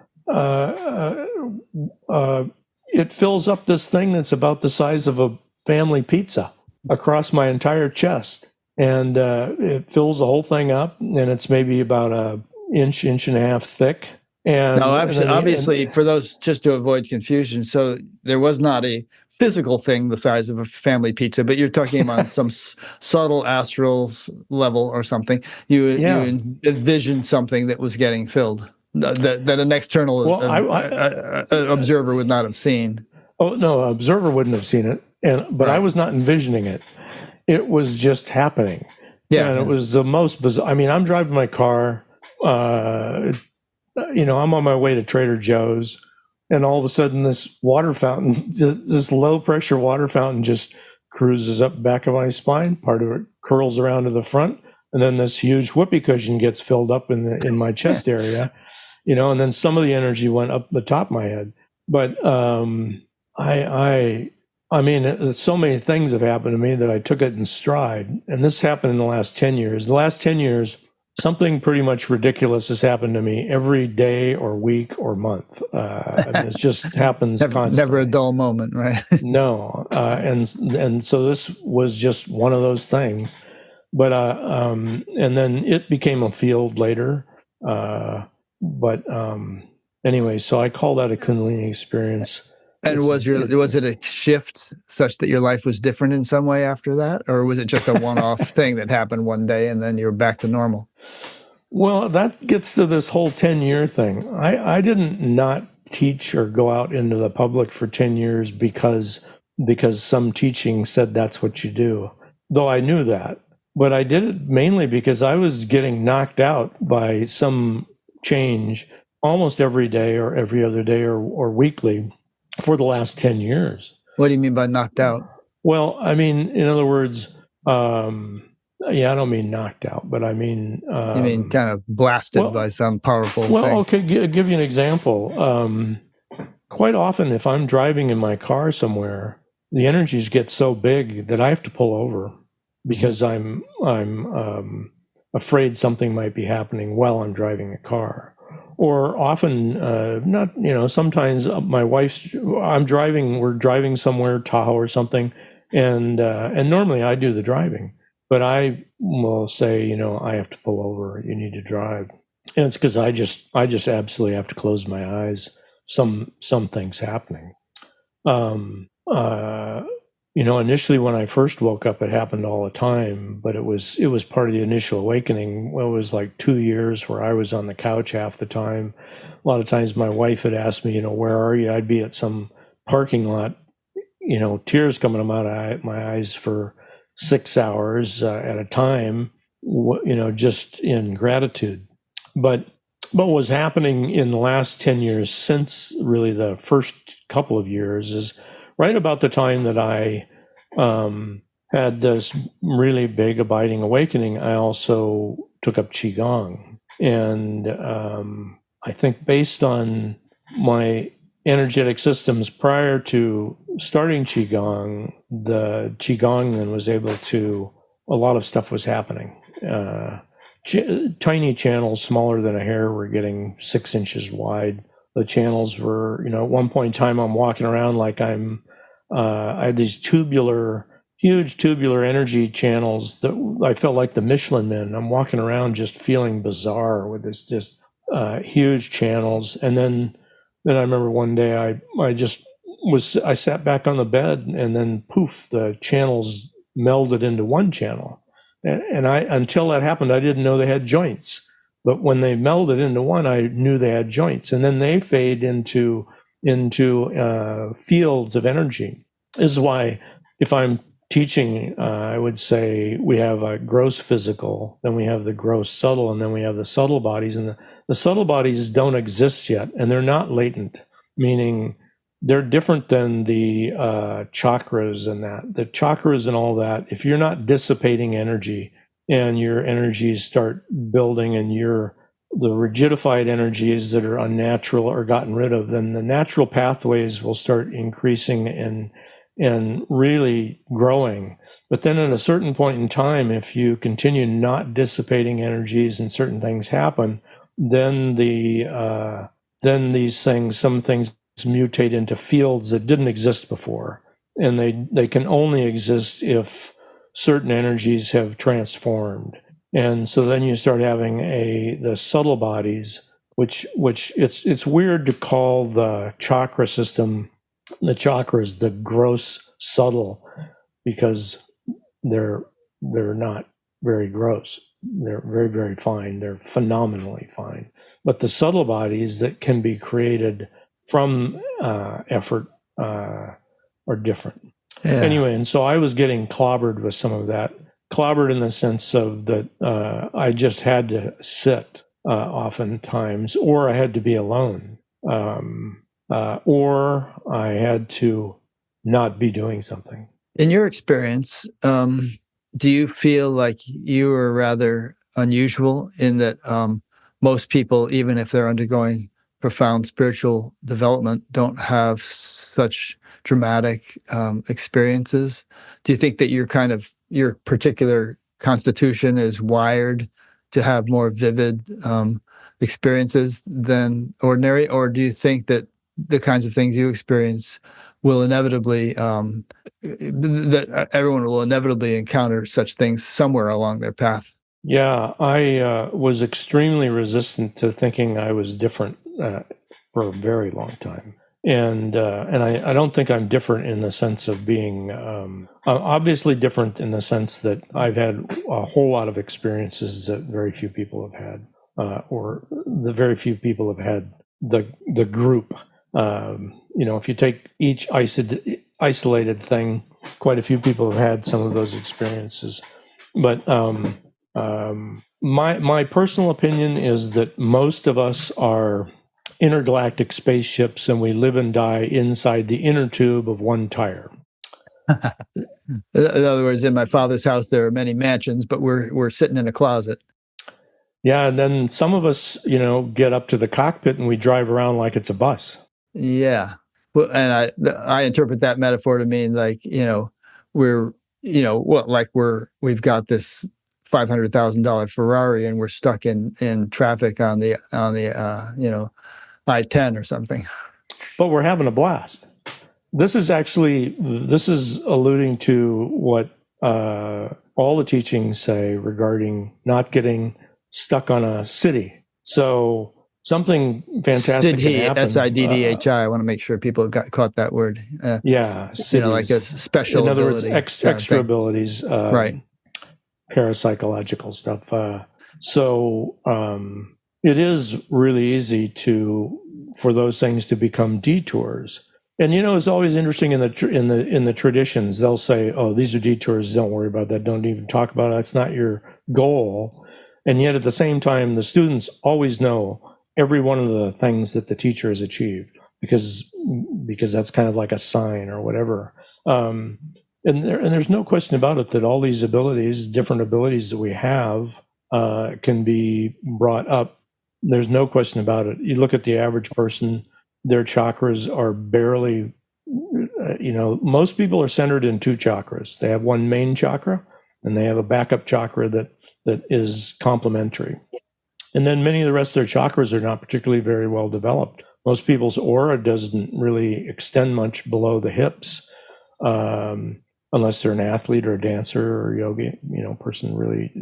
B: it fills up this thing that's about the size of a family pizza across my entire chest. And it fills the whole thing up, and it's maybe about an inch and a half thick. And
A: now, obviously, for those, just to avoid confusion, so there was not a physical thing the size of a family pizza, but you're talking about some subtle astral level or something. You envisioned something that was getting filled that an external observer would not have seen.
B: Oh no, an observer wouldn't have seen it, but I was not envisioning it. It was just happening. Yeah. And it was the most bizarre. I mean, I'm driving my car, I'm on my way to Trader Joe's, and all of a sudden this water fountain, this low pressure water fountain just cruises up the back of my spine. Part of it curls around to the front. And then this huge whoopee cushion gets filled up in my chest area, and then some of the energy went up the top of my head. But, I mean, so many things have happened to me that I took it in stride. And this happened in the last 10 years. The last 10 years, something pretty much ridiculous has happened to me every day or week or month. It just happens constantly.
A: Never a dull moment, right?
B: No. And so this was just one of those things. But and then it became a field later. Anyway, so I call that a Kundalini experience.
A: And was it a shift such that your life was different in some way after that? Or was it just a one-off thing that happened one day and then you're back to normal?
B: Well, that gets to this whole 10-year thing. I didn't not teach or go out into the public for 10 years because some teaching said that's what you do, though I knew that. But I did it mainly because I was getting knocked out by some change almost every day or every other day or weekly for the last 10 years.
A: What do you mean by knocked out?
B: Well, I mean, in other words, I don't mean knocked out, but I mean...
A: you mean kind of blasted by some powerful thing?
B: Okay, give you an example. Quite often, if I'm driving in my car somewhere, the energies get so big that I have to pull over because I'm afraid something might be happening while I'm driving a car. or often not. Sometimes we're driving somewhere, Tahoe or something, and normally I do the driving, but I will say, I have to pull over. You need to drive, and it's because I just absolutely have to close my eyes. Something's happening. Initially when I first woke up, it happened all the time, but it was part of the initial awakening. Well, it was like 2 years where I was on the couch half the time. A lot of times my wife had asked me, where are you? I'd be at some parking lot, tears coming out of my eyes for 6 hours at a time, just in gratitude. But what was happening in the last 10 years, since really the first couple of years, is right about the time that I had this really big abiding awakening, I also took up Qigong. And I think based on my energetic systems prior to starting Qigong, the Qigong then was able to, a lot of stuff was happening. Tiny channels, smaller than a hair, were getting 6 inches wide. The channels were, at one point in time, I'm walking around like I had these huge tubular energy channels that I felt like the Michelin Men. I'm walking around just feeling bizarre with this just huge channels. And then I remember one day I sat back on the bed, and then poof, the channels melded into one channel. And until that happened, I didn't know they had joints. But when they melded into one, I knew they had joints. And then they fade into fields of energy. This is why, if I'm teaching, I would say we have a gross physical, then we have the gross subtle, and then we have the subtle bodies. And the subtle bodies don't exist yet, and they're not latent, meaning they're different than the chakras and that. The chakras and all that, if you're not dissipating energy and your energies start building, and the rigidified energies that are unnatural are gotten rid of, then the natural pathways will start increasing and really growing. But then at a certain point in time, if you continue not dissipating energies and certain things happen, then some things mutate into fields that didn't exist before. And they can only exist if certain energies have transformed. And so then you start having the subtle bodies, which it's weird to call the chakra system, the chakras, the gross subtle, because they're not very gross. They're very, very fine. They're phenomenally fine. But the subtle bodies that can be created from effort are different. Yeah. Anyway, and so I was getting clobbered with some of that. Clobbered in the sense of that I just had to sit oftentimes, or I had to be alone, or I had to not be doing something.
A: In your experience, do you feel like you are rather unusual in that most people, even if they're undergoing profound spiritual development, don't have such dramatic experiences? Do you think that your particular constitution is wired to have more vivid experiences than ordinary? Or do you think that the kinds of things you experience will inevitably, that everyone will inevitably encounter such things somewhere along their path?
B: Yeah, I was extremely resistant to thinking I was different for a very long time. And I don't think I'm different in the sense of being, I'm obviously different in the sense that I've had a whole lot of experiences that very few people have had, or the very few people have had the group. If you take each isolated thing, quite a few people have had some of those experiences. But my personal opinion is that most of us are intergalactic spaceships, and we live and die inside the inner tube of one tire.
A: In other words, in my father's house, there are many mansions, but we're sitting in a closet.
B: Yeah, and then some of us, get up to the cockpit and we drive around like it's a bus.
A: Yeah, well, and I interpret that metaphor to mean like we've got this $500,000 Ferrari and we're stuck in traffic on the I-10 or something.
B: But we're having a blast. This is alluding to what all the teachings say regarding not getting stuck on a city. So something fantastic can happen.
A: SIDDHI. I want to make sure people caught that word.
B: Cities.
A: Like a special.
B: In other
A: ability,
B: words, extra abilities.
A: Right.
B: Parapsychological stuff. It is really easy for those things to become detours. And it's always interesting in the traditions. They'll say, "Oh, these are detours. Don't worry about that. Don't even talk about it. That's not your goal." And yet, at the same time, the students always know every one of the things that the teacher has achieved because that's kind of like a sign or whatever. And there's no question about it that all these abilities, different abilities that we have, can be brought up. There's no question about it. You look at the average person, their chakras are barely, most people are centered in 2 chakras. They have one main chakra and they have a backup chakra that is complementary. And then many of the rest of their chakras are not particularly very well developed. Most people's aura doesn't really extend much below the hips, unless they're an athlete or a dancer or yogi, person really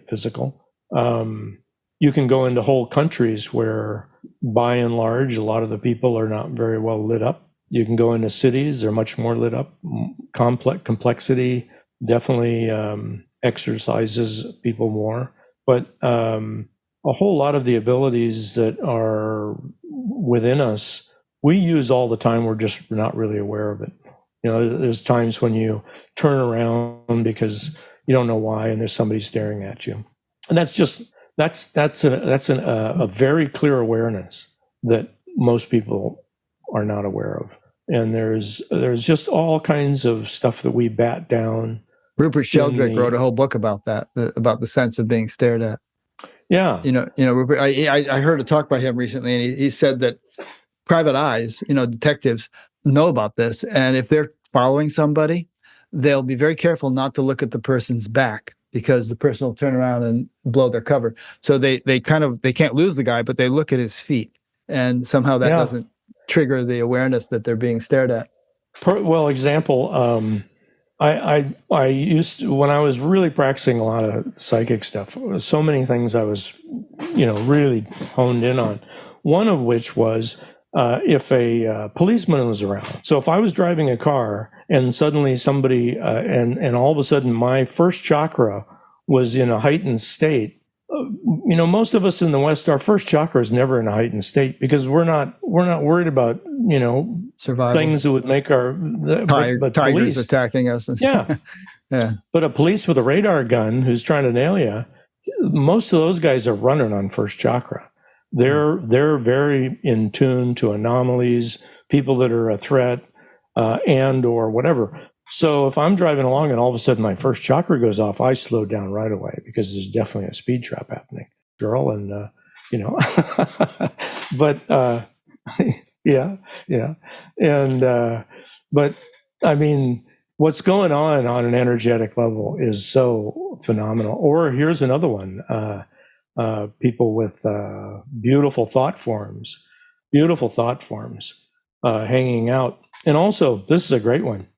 B: physical. You can go into whole countries where, by and large, a lot of the people are not very well lit up. You can go into cities; they're much more lit up. Complexity definitely exercises people more, but a whole lot of the abilities that are within us, we use all the time. We're just not really aware of it. There's times when you turn around because you don't know why, and there's somebody staring at you, and that's a very clear awareness that most people are not aware of. And there's just all kinds of stuff that we bat down.
A: Rupert Sheldrake wrote a whole book about that, about the sense of being stared at.
B: Yeah.
A: Rupert, I heard a talk by him recently, and he said that private eyes, detectives know about this. And if they're following somebody, they'll be very careful not to look at the person's back because the person will turn around and blow their cover. So they can't lose the guy, but they look at his feet. And somehow that doesn't trigger the awareness that they're being stared at.
B: Example, I used to, when I was really practicing a lot of psychic stuff, so many things I was, really honed in on. One of which was if a policeman was around. So if I was driving a car and suddenly somebody, and all of a sudden my first chakra was in a heightened state, most of us in the West, our first chakra is never in a heightened state because we're not worried about,
A: survival,
B: things that would make our
A: tigers police attacking us.
B: Yeah.
A: Yeah.
B: But a police with a radar gun who's trying to nail you, most of those guys are running on first chakra. They're very in tune to anomalies, people that are a threat, and or whatever. So if I'm driving along and all of a sudden my first chakra goes off, I slow down right away because there's definitely a speed trap happening. Girl, and but yeah. And but I mean, what's going on an energetic level is so phenomenal. Or here's another one. People with beautiful thought forms hanging out. And also, this is a great one.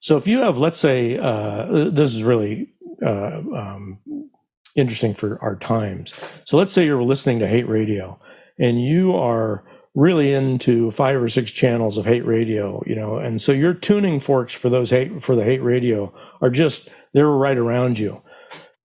B: So if you have, let's say, this is really interesting for our times. So let's say you're listening to hate radio and you are really into 5 or 6 channels of hate radio, and so your tuning forks for the hate radio are they're right around you.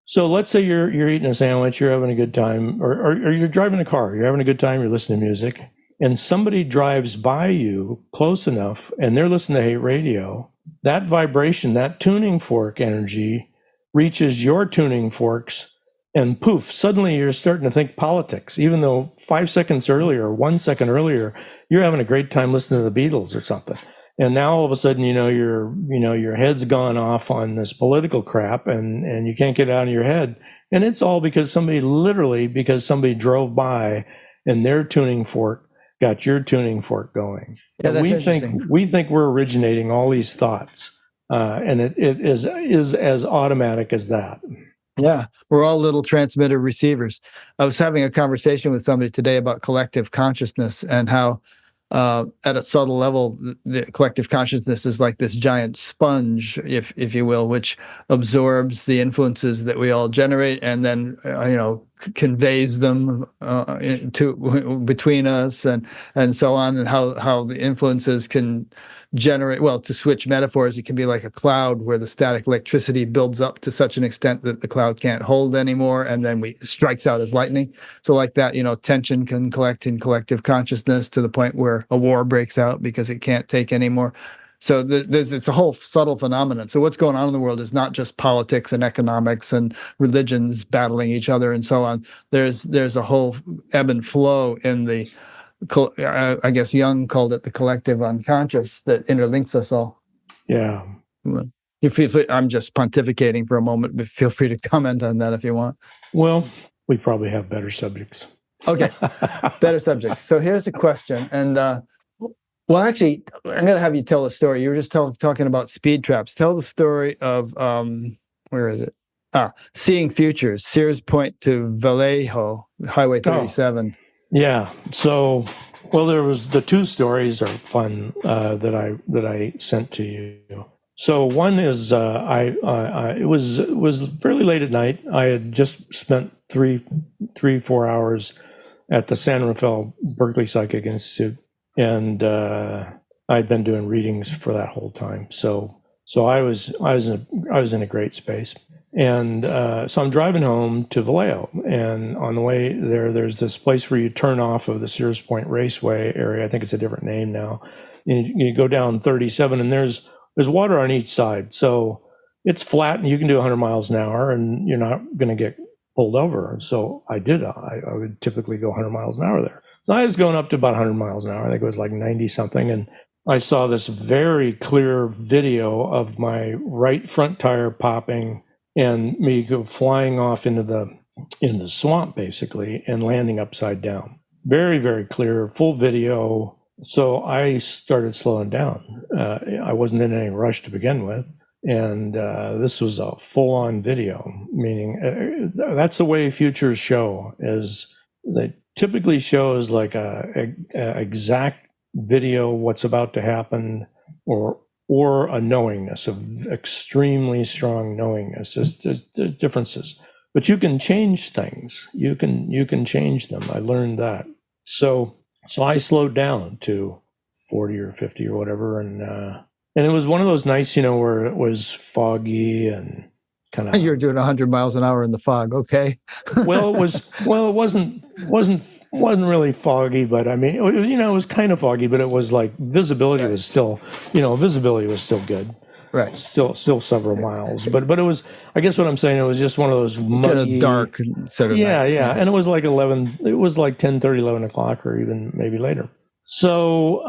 B: So let's say you're eating a sandwich, you're having a good time, or you're driving a car, you're having a good time, you're listening to music, and somebody drives by you close enough and they're listening to hate radio, that vibration, that tuning fork energy reaches your tuning forks, and poof, suddenly you're starting to think politics, even though 5 seconds earlier, 1 second earlier, you're having a great time listening to the Beatles or something. And now all of a sudden, your head's gone off on this political crap and you can't get it out of your head. And it's all because somebody drove by and their tuning fork got your tuning fork going.
A: Yeah, that's
B: we think we're originating all these thoughts. And it is as automatic as that.
A: Yeah, we're all little transmitter receivers. I was having a conversation with somebody today about collective consciousness and how, at a subtle level, the collective consciousness is like this giant sponge, if you will, which absorbs the influences that we all generate and then conveys them to between us and so on, and how the influences can generate, well, to switch metaphors, it can be like a cloud where the static electricity builds up to such an extent that the cloud can't hold anymore, and then we strikes out as lightning. So like that, tension can collect in collective consciousness to the point where a war breaks out because it can't take anymore. So it's a whole subtle phenomenon. So what's going on in the world is not just politics and economics and religions battling each other and so on. There's a whole ebb and flow in the, I guess Jung called it the collective unconscious, that interlinks us all.
B: Yeah.
A: I'm just pontificating for a moment, but feel free to comment on that if you want.
B: Well, we probably have better subjects.
A: Okay, better subjects. So here's a question, and well, actually, I'm going to have you tell a story. You were just talking about speed traps. Tell the story of where is it? Seeing Futures, Sears Point to Vallejo, Highway 37.
B: Oh, yeah. So, well, there was the two stories are fun that I sent to you. So one is it was fairly late at night. I had just spent 4 hours at the San Rafael Berkeley Psychic Institute, and I'd been doing readings for that whole time. So I was in a great space. And so I'm driving home to Vallejo, and on the way there's this place where you turn off of the Sears Point Raceway area. I think it's a different name now. You go down 37, and there's water on each side, so it's flat, and you can do 100 miles an hour, and you're not going to get pulled over. So I did. I would typically go 100 miles an hour there. So I was going up to about 100 miles an hour. I think it was like 90 something, and I saw this very clear video of my right front tire popping and me go flying off into the swamp, basically, and landing upside down. Very, very clear, full video. So I started slowing down. I wasn't in any rush to begin with. And this was a full-on video, meaning that's the way futures show, is they typically shows like a exact video, what's about to happen, or a knowingness, of extremely strong knowingness. There's differences, but you can change things. You can change them. I learned that. So I slowed down to 40 or 50 or whatever, and it was one of those nights, where it was foggy and kind of.
A: You're doing 100 miles an hour in the fog, okay?
B: Well, it wasn't really foggy, but I mean, it was kind of foggy, but it was like visibility was still good.
A: Right.
B: Still several miles, but it was, I guess what I'm saying, it was just one of those muggy,
A: dark sort of
B: yeah. And it was like 10:30, 11 o'clock, or even maybe later. So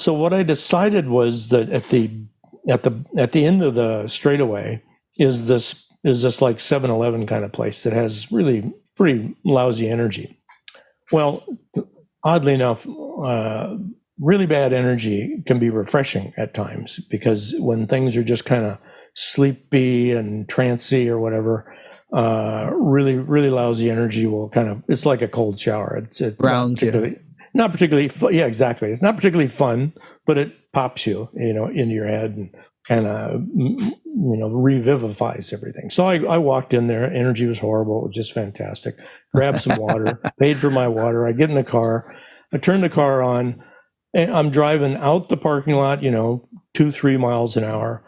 B: what I decided was that at the end of the straightaway is this like 7-Eleven kind of place that has really pretty lousy energy. Well, oddly enough, really bad energy can be refreshing at times, because when things are just kind of sleepy and trancy or whatever, really, really lousy energy will it's like a cold shower. It's
A: grounds you.
B: Not particularly, yeah, exactly. It's not particularly fun, but it pops you, into your head and kind of, revivifies everything. So I walked in there. Energy was horrible. It was just fantastic. Grabbed some water, paid for my water. I get in the car. I turn the car on, and I'm driving out the parking lot, 2-3 miles an hour.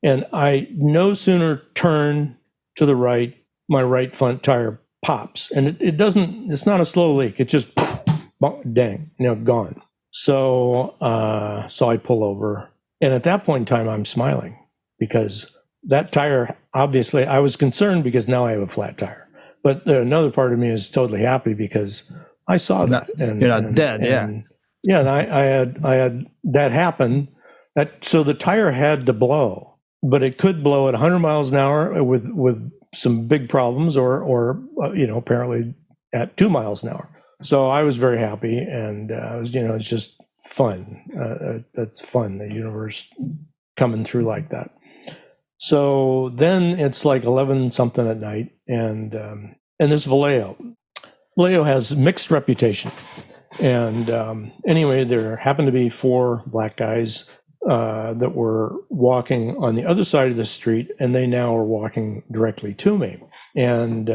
B: And I no sooner turn to the right, my right front tire pops, and it's not a slow leak. It just, dang, gone. So I pull over, and at that point in time, I'm smiling, because that tire, obviously, I was concerned because now I have a flat tire. But another part of me is totally happy because I saw that.
A: You're not dead, yeah.
B: Yeah, and I had that happen. So the tire had to blow, but it could blow at 100 miles an hour with some big problems, or apparently at 2 miles an hour. So I was very happy, and it's just fun. That's fun, the universe coming through like that. So then it's like 11 something at night, and this Vallejo has mixed reputation. And anyway, there happened to be 4 black guys that were walking on the other side of the street, and they now are walking directly to me. And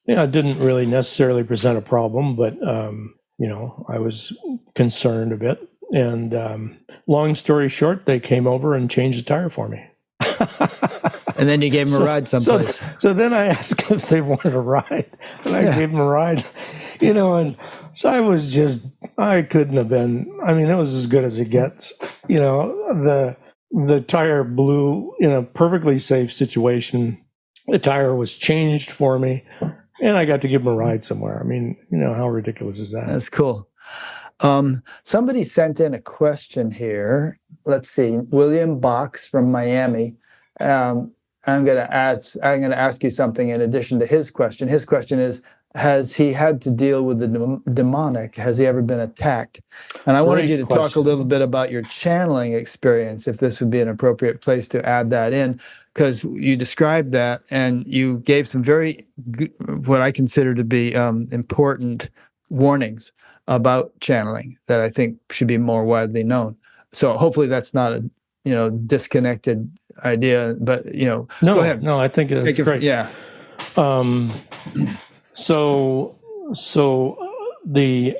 B: it didn't really necessarily present a problem, but I was concerned a bit. And long story short, they came over and changed the tire for me.
A: And then you gave them a ride someplace.
B: So then I asked if they wanted a ride, and I gave them a ride, and so I couldn't have been, it was as good as it gets. The tire blew in a perfectly safe situation. The tire was changed for me, and I got to give them a ride somewhere. How ridiculous is that?
A: That's cool. Somebody sent in a question here. Let's see. William Box from Miami. I'm going to ask you something in addition to his question. His question is, has he had to deal with the demonic? Has he ever been attacked? And I wanted you to talk a little bit about your channeling experience, if this would be an appropriate place to add that in, because you described that and you gave some very, what I consider to be important warnings about channeling that I think should be more widely known. So hopefully that's not a disconnected idea, but go ahead.
B: No, I think it's great.
A: Yeah.
B: So the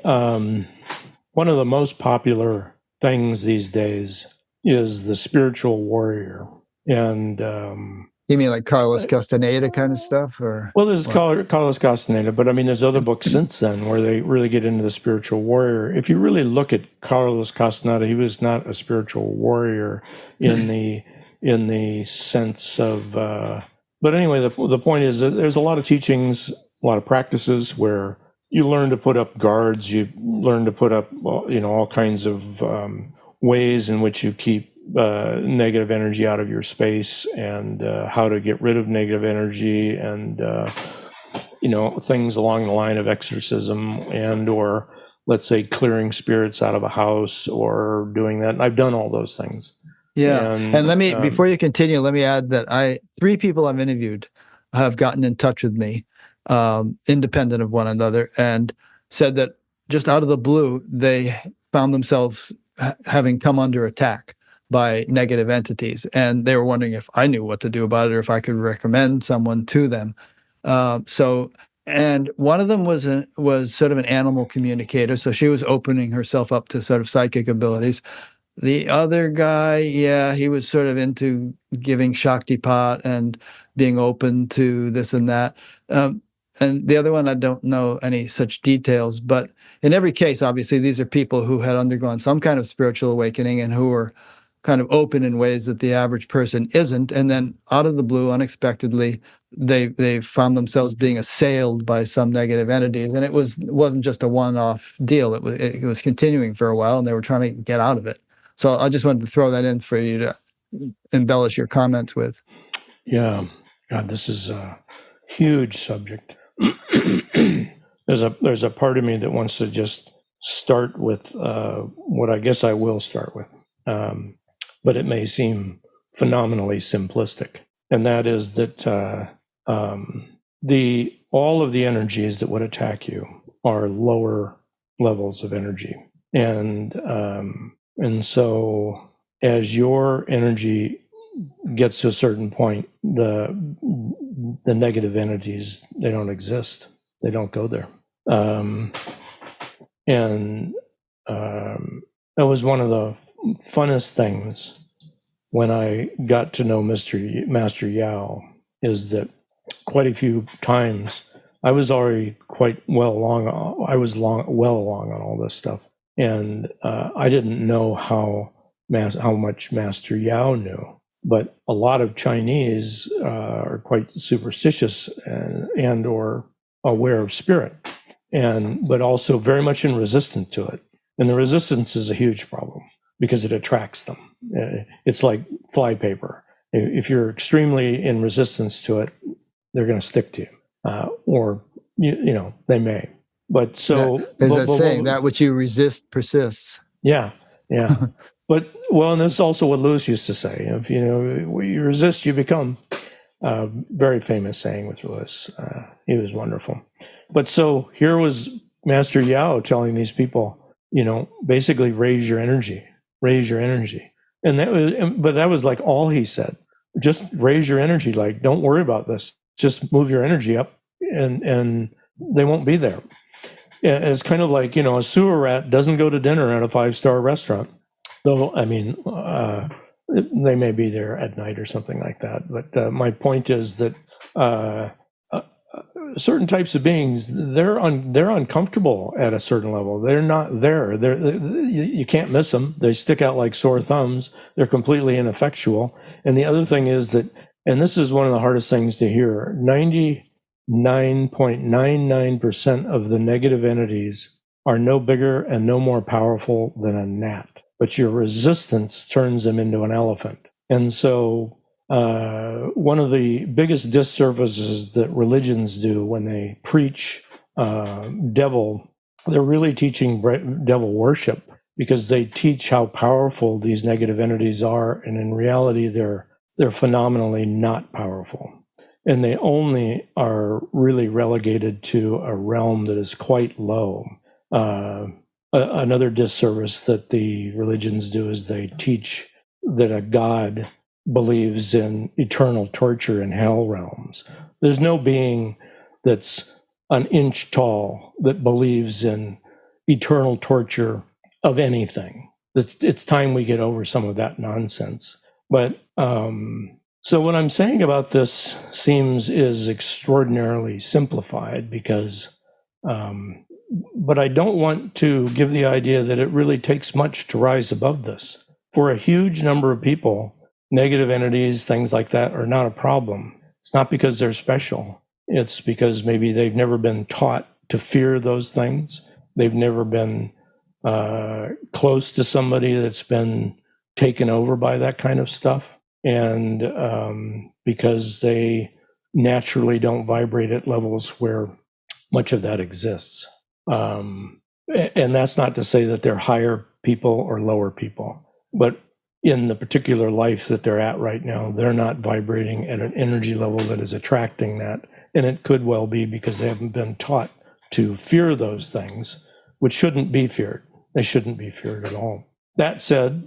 B: one of the most popular things these days is the spiritual warrior, and
A: you mean like Carlos Castaneda kind of stuff, or?
B: Well, there's Carlos Castaneda, but there's other books since then where they really get into the spiritual warrior. If you really look at Carlos Castaneda, he was not a spiritual warrior in the sense of. But anyway, the point is that there's a lot of teachings, a lot of practices where you learn to put up guards, you learn to put up, all kinds of ways in which you keep negative energy out of your space, and how to get rid of negative energy, and things along the line of exorcism, and or let's say clearing spirits out of a house, or doing that. And I've done all those things.
A: Yeah. And let me, before you continue, let me add that 3 people I've interviewed have gotten in touch with me, independent of one another, and said that just out of the blue, they found themselves having come under attack by negative entities. And they were wondering if I knew what to do about it, or if I could recommend someone to them. And one of them was sort of an animal communicator. So she was opening herself up to sort of psychic abilities. The other guy, he was sort of into giving Shaktipat and being open to this and that. And the other one, I don't know any such details. But in every case, obviously, these are people who had undergone some kind of spiritual awakening and who were kind of open in ways that the average person isn't. And then out of the blue, unexpectedly, they found themselves being assailed by some negative entities. And it wasn't just a one-off deal. It was continuing for a while, and they were trying to get out of it. So I just wanted to throw that in for you to embellish your comments with.
B: Yeah. God, this is a huge subject. There's a part of me that wants to just start with what I guess I will start with. But it may seem phenomenally simplistic. And that is that all of the energies that would attack you are lower levels of energy. And so as your energy gets to a certain point, the negative entities, they don't exist. They don't go there. That was one of the funnest things when I got to know Master Yao, is that quite a few times I was already quite well along. I was well along on all this stuff. And I didn't know how much Master Yao knew, but a lot of Chinese are quite superstitious and or aware of spirit, but also very much in resistance to it. And the resistance is a huge problem because it attracts them. It's like flypaper. If you're extremely in resistance to it, they're going to stick to you, or they may. But so
A: there's that saying, that which you resist persists.
B: Yeah. Well, and this is also what Lewis used to say. If you resist, you become. Very famous saying with Lewis. He was wonderful. But so here was Master Yao telling these people, basically raise your energy, and that was like all he said. Just raise your energy. Like, don't worry about this. Just move your energy up, and they won't be there. It's kind of like a sewer rat doesn't go to dinner at a 5-star restaurant. Though, I mean, they may be there at night or something like that. But my point is that certain types of beings, they're uncomfortable at a certain level. They're not there. You can't miss them. They stick out like sore thumbs. They're completely ineffectual. And the other thing is that, and this is one of the hardest things to hear, 99.99% of the negative entities are no bigger and no more powerful than a gnat. But your resistance turns them into an elephant. And so one of the biggest disservices that religions do when they preach devil, they're really teaching devil worship, because they teach how powerful these negative entities are. And in reality, they're phenomenally not powerful. And they only are really relegated to a realm that is quite low. Another disservice that the religions do is they teach that a god believes in eternal torture in hell realms. There's no being that's an inch tall that believes in eternal torture of anything. It's time we get over some of that nonsense. But so what I'm saying about this is extraordinarily simplified, because but I don't want to give the idea that it really takes much to rise above this. For a huge number of people, negative entities, things like that, are not a problem. It's not because they're special. It's because maybe they've never been taught to fear those things. They've never been close to somebody that's been taken over by that kind of stuff. And because they naturally don't vibrate at levels where much of that exists. And that's not to say that they're higher people or lower people, but in the particular life that they're at right now, they're not vibrating at an energy level that is attracting that. And it could well be because they haven't been taught to fear those things, which shouldn't be feared. They shouldn't be feared at all. That said,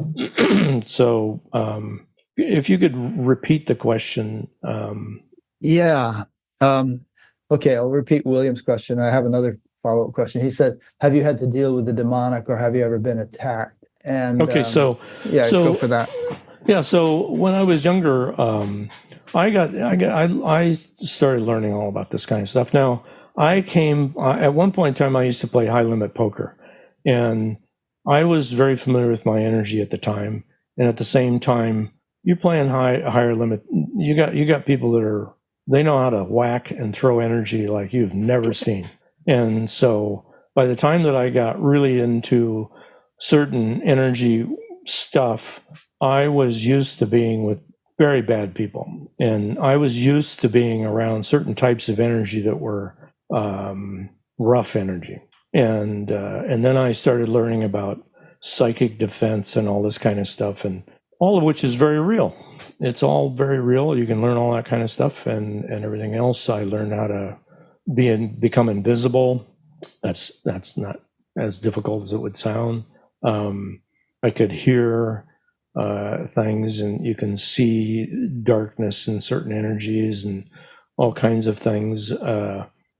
B: so if you could repeat the question.
A: Yeah. Okay, I'll repeat William's question. I have another follow-up question. He said, have you had to deal with the demonic, or have you ever been attacked? And
B: okay,
A: go for that.
B: Yeah, so when I was younger, I started learning all about this kind of stuff. Now, at one point in time, I used to play high-limit poker, and I was very familiar with my energy at the time. And at the same time, you're playing higher limit. You got people that they know how to whack and throw energy like you've never seen. And so by the time that I got really into certain energy stuff, I was used to being with very bad people. And I was used to being around certain types of energy that were rough energy. And then I started learning about psychic defense and all this kind of stuff, and all of which is very real. It's all very real. You can learn all that kind of stuff, and everything else. I learned how to become invisible. That's not as difficult as it would sound. I could hear things, and you can see darkness and certain energies and all kinds of things.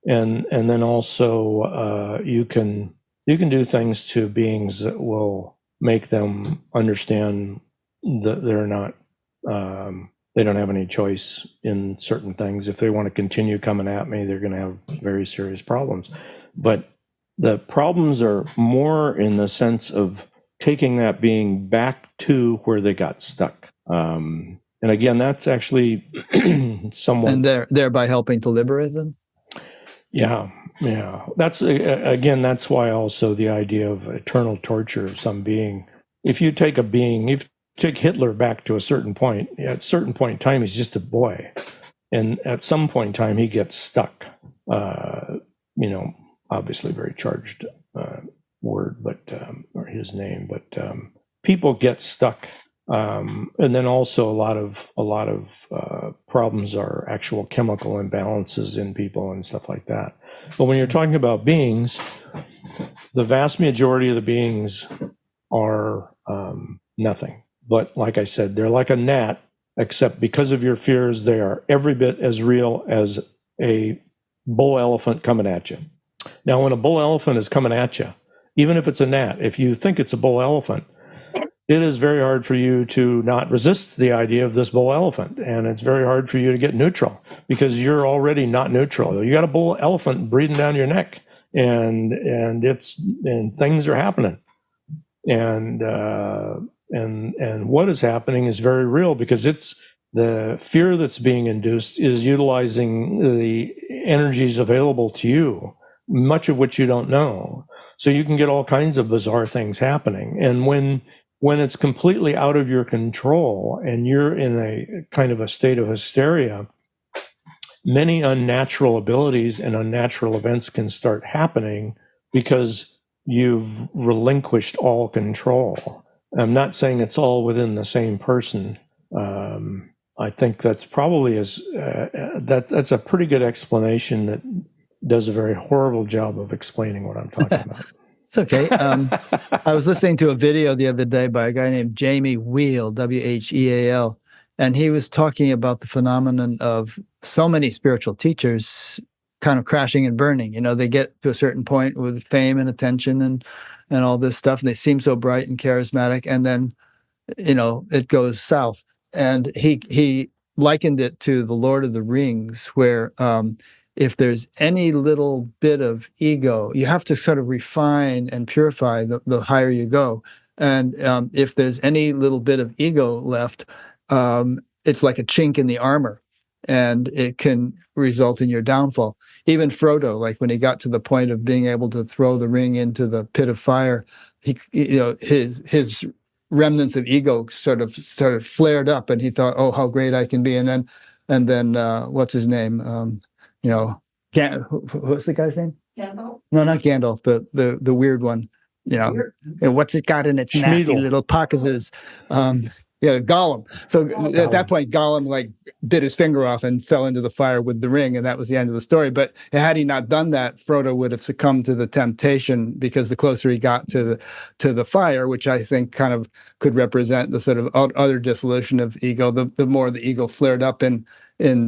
B: And then also you can do things to beings that will make them understand that they're not, they don't have any choice in certain things. If they want to continue coming at me, they're going to have very serious problems. But the problems are more in the sense of taking that being back to where they got stuck. And again, that's actually somewhat...
A: And thereby helping to liberate them?
B: Yeah. That's, again, that's why also the idea of eternal torture of some being. If you take a being, if you take Hitler back to a certain point, at a certain point in time, he's just a boy. And at some point in time, he gets stuck. Obviously very charged word, but or his name, but people get stuck. And then also a lot of problems are actual chemical imbalances in people and stuff like that. But when you're talking about beings, the vast majority of the beings are nothing. But like I said, they're like a gnat, except because of your fears, they are every bit as real as a bull elephant coming at you. Now, when a bull elephant is coming at you, even if it's a gnat, if you think it's a bull elephant, it is very hard for you to not resist the idea of this bull elephant. And it's very hard for you to get neutral because you're already not neutral. You got a bull elephant breathing down your neck and things are happening. And what is happening is very real because it's the fear that's being induced is utilizing the energies available to you, much of which you don't know. So you can get all kinds of bizarre things happening. And when it's completely out of your control and you're in a kind of a state of hysteria, many unnatural abilities and unnatural events can start happening because you've relinquished all control. I'm not saying it's all within the same person. I think that's probably that's a pretty good explanation that does a very horrible job of explaining what I'm talking about.
A: It's okay. I was listening to a video the other day by a guy named Jamie Wheal, Wheal, and he was talking about the phenomenon of so many spiritual teachers kind of crashing and burning. You know, they get to a certain point with fame and attention and all this stuff, and they seem so bright and charismatic, and then, you know, it goes south. And he likened it to the Lord of the Rings, where if there's any little bit of ego, you have to sort of refine and purify the higher you go. And if there's any little bit of ego left, it's like a chink in the armor, and it can result in your downfall. Even Frodo, like when he got to the point of being able to throw the ring into the pit of fire, his remnants of ego sort of started flared up, and he thought, "Oh, how great I can be!" And then what's his name? What's the guy's name?
C: Gandalf?
A: No, not Gandalf. The weird one. You know, and what's it got in its nasty little pockets? Gollum. So at that point, Gollum like bit his finger off and fell into the fire with the ring, and that was the end of the story. But had he not done that, Frodo would have succumbed to the temptation, because the closer he got to the fire, which I think kind of could represent the sort of other dissolution of ego, the more the ego flared up in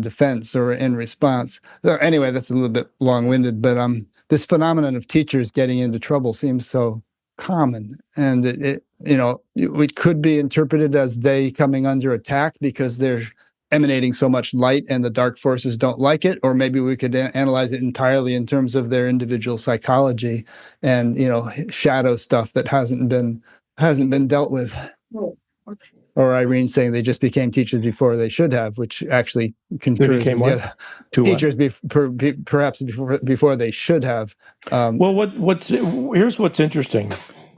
A: defense or in response. So anyway, that's a little bit long-winded, but this phenomenon of teachers getting into trouble seems so common, and it could be interpreted as they coming under attack because they're emanating so much light and the dark forces don't like it, or maybe we could analyze it entirely in terms of their individual psychology and shadow stuff that hasn't been dealt with. Or Irene saying they just became teachers before they should have, which actually concurs with teachers perhaps before they should have.
B: Well, here's what's interesting.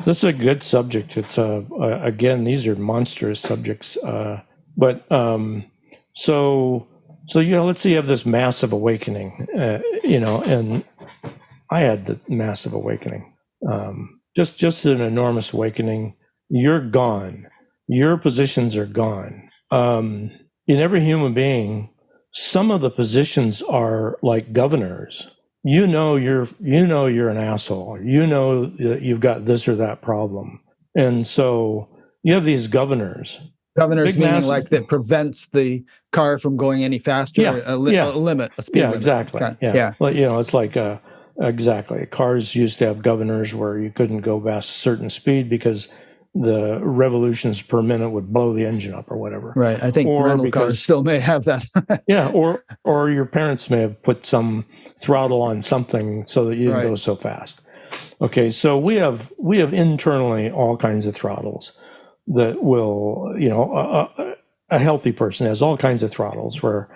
B: This is a good subject. It's again, these are monstrous subjects. So let's say you have this massive awakening, and I had the massive awakening, just an enormous awakening. You're gone. Your positions are gone. In every human being, some of the positions are like governors. You're an asshole. You've got this or that problem. And so you have these governors.
A: Governors meaning like that prevents the car from going any faster, a speed limit.
B: Yeah, exactly. Yeah. Well, it's like exactly. Cars used to have governors where you couldn't go past a certain speed because the revolutions per minute would blow the engine up or whatever.
A: Right. I think rental cars still may have that.
B: Yeah. Or your parents may have put some throttle on something so that you didn't go so fast. Okay. So we have internally all kinds of throttles that will, a healthy person has all kinds of throttles where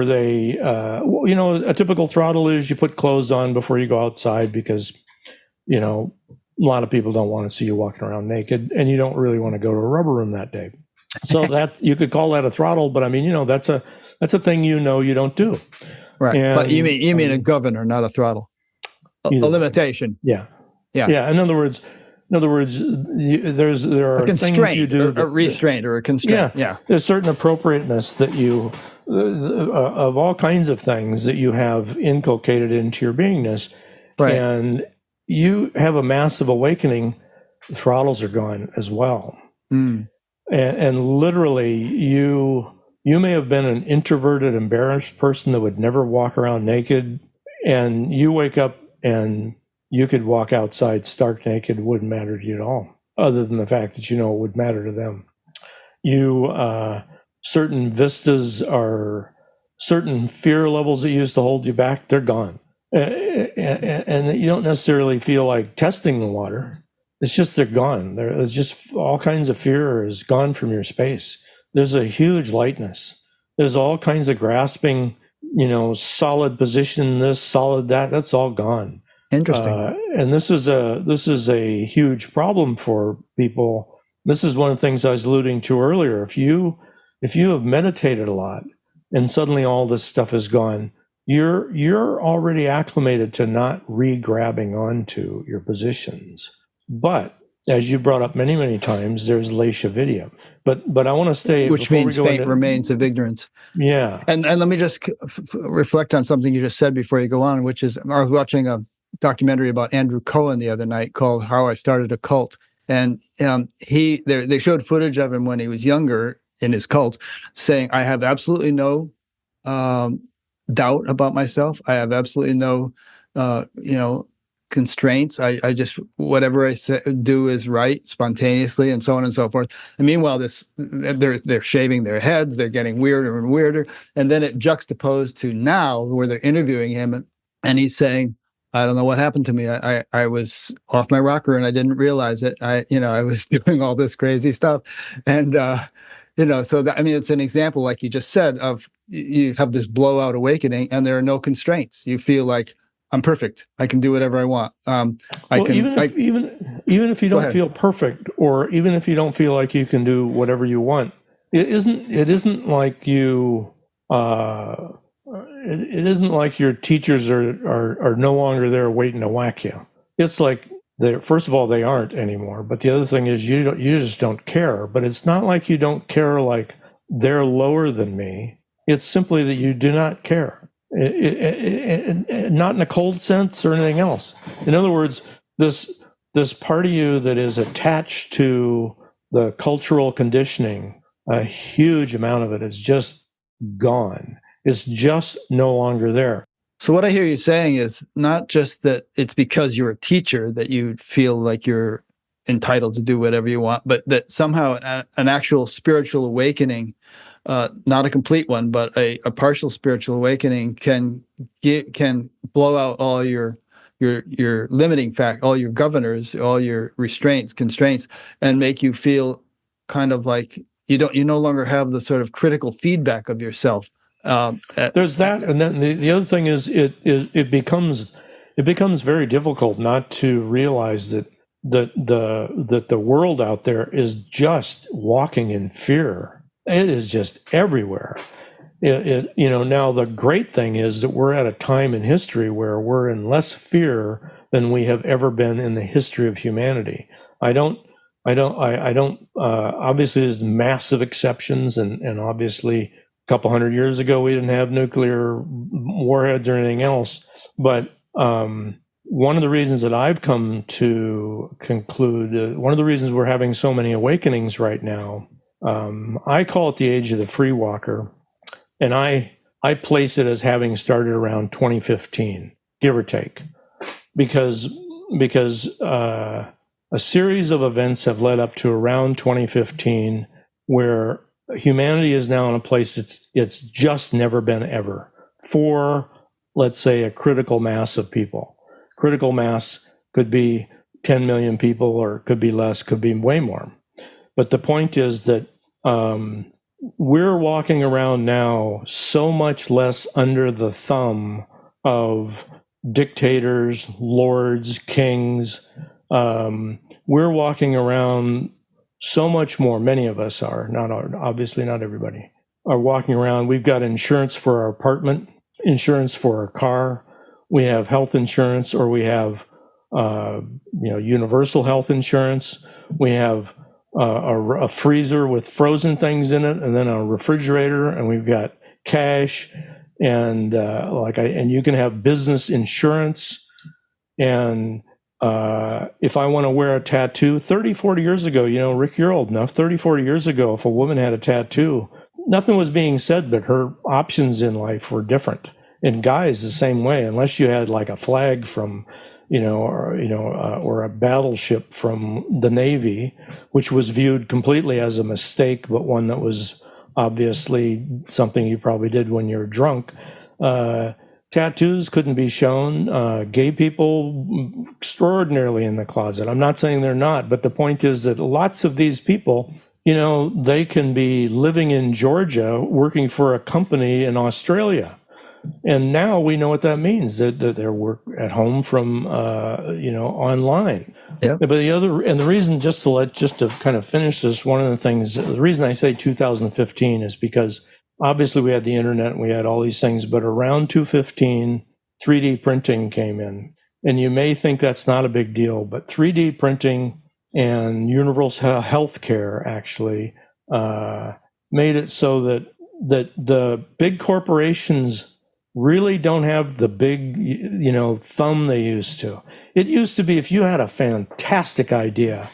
B: they, a typical throttle is you put clothes on before you go outside because, a lot of people don't want to see you walking around naked, and you don't really want to go to a rubber room that day. So that you could call that a throttle, but I mean, that's a thing you don't do.
A: Right. And, but you mean a governor, not a throttle. A limitation.
B: Yeah. In other words, In other words, there are things you do
A: a restraint or a constraint. Yeah.
B: There's certain appropriateness that you of all kinds of things that you have inculcated into your beingness,
A: Right.
B: and you have a massive awakening. The throttles are gone as well, and literally you may have been an introverted, embarrassed person that would never walk around naked, and you wake up and you could walk outside stark naked, wouldn't matter to you at all, other than the fact that it would matter to them. Certain vistas certain fear levels that used to hold you back, they're gone. And you don't necessarily feel like testing the water. It's just they're gone. There's just all kinds of fear is gone from your space. There's a huge lightness. There's all kinds of grasping, solid position, this, solid that. That's all gone.
A: Interesting.
B: And this is a huge problem for people. This is one of the things I was alluding to earlier. If you have meditated a lot and suddenly all this stuff is gone, you're already acclimated to not re-grabbing onto your positions. But as you brought up many, many times, there's Laishavidya. But I want to stay,
A: which means faint remains of ignorance.
B: Yeah.
A: And let me just reflect on something you just said before you go on, which is I was watching a documentary about Andrew Cohen the other night called "How I Started a Cult," and they showed footage of him when he was younger in his cult, saying, "I have absolutely no doubt about myself. I have absolutely no constraints. I just whatever I do is right spontaneously, and so on and so forth." And meanwhile, they're shaving their heads, they're getting weirder and weirder, and then it juxtaposed to now where they're interviewing him, and he's saying, "I don't know what happened to me. I was off my rocker and I didn't realize it. I was doing all this crazy stuff," and so that, it's an example, like you just said, of you have this blowout awakening, and there are no constraints. You feel like, I'm perfect. I can do whatever I want.
B: Even if you don't feel perfect, or even if you don't feel like you can do whatever you want, it isn't like you. It isn't like your teachers are no longer there waiting to whack you. It's like first of all, they aren't anymore. But the other thing is you just don't care. But it's not like you don't care like they're lower than me. It's simply that you do not care. Not in a cold sense or anything else. In other words, this part of you that is attached to the cultural conditioning, a huge amount of it is just gone. It's just no longer there.
A: So what I hear you saying is not just that it's because you're a teacher that you feel like you're entitled to do whatever you want, but that somehow an actual spiritual awakening, not a complete one, but a partial spiritual awakening can blow out all your limiting factor, all your governors, all your constraints, and make you feel kind of like you no longer have the sort of critical feedback of yourself.
B: There's that, and then the other thing is it becomes very difficult not to realize that the world out there is just walking in fear. It is just everywhere. Now the great thing is that we're at a time in history where we're in less fear than we have ever been in the history of humanity. I don't. Obviously, there's massive exceptions, and obviously, a couple hundred years ago, we didn't have nuclear warheads or anything else. But one of the reasons that I've come to conclude, one of the reasons we're having so many awakenings right now, I call it the age of the free walker, and I place it as having started around 2015, give or take, because a series of events have led up to around 2015 where humanity is now in a place it's just never been ever for, let's say, a critical mass of people. Critical mass could be 10 million people, or it could be less, could be way more. But the point is that we're walking around now so much less under the thumb of dictators, lords, kings. We're walking around so much more. Many of us are, obviously not everybody, are walking around. We've got insurance for our apartment, insurance for our car. We have health insurance, or we have universal health insurance. We have a freezer with frozen things in it, and then a refrigerator, and we've got cash, and and you can have business insurance. And if I want to wear a tattoo, 30, 40 years ago, Rick, you're old enough, 30, 40 years ago, if a woman had a tattoo, nothing was being said, but her options in life were different. And guys, the same way, unless you had like a flag from, or a battleship from the Navy, which was viewed completely as a mistake, but one that was obviously something you probably did when you were drunk. Tattoos couldn't be shown. Gay people extraordinarily in the closet. I'm not saying they're not, but the point is that lots of these people, they can be living in Georgia, working for a company in Australia. And now we know what that means, that they're work at home from, online.
A: Yep.
B: But the reason, just to kind of finish this, one of the things, the reason I say 2015 is because obviously we had the internet and we had all these things, but around 2015, 3D printing came in. And you may think that's not a big deal, but 3D printing and universal health care actually made it so that the big corporations really don't have the big, thumb they used to. It used to be if you had a fantastic idea,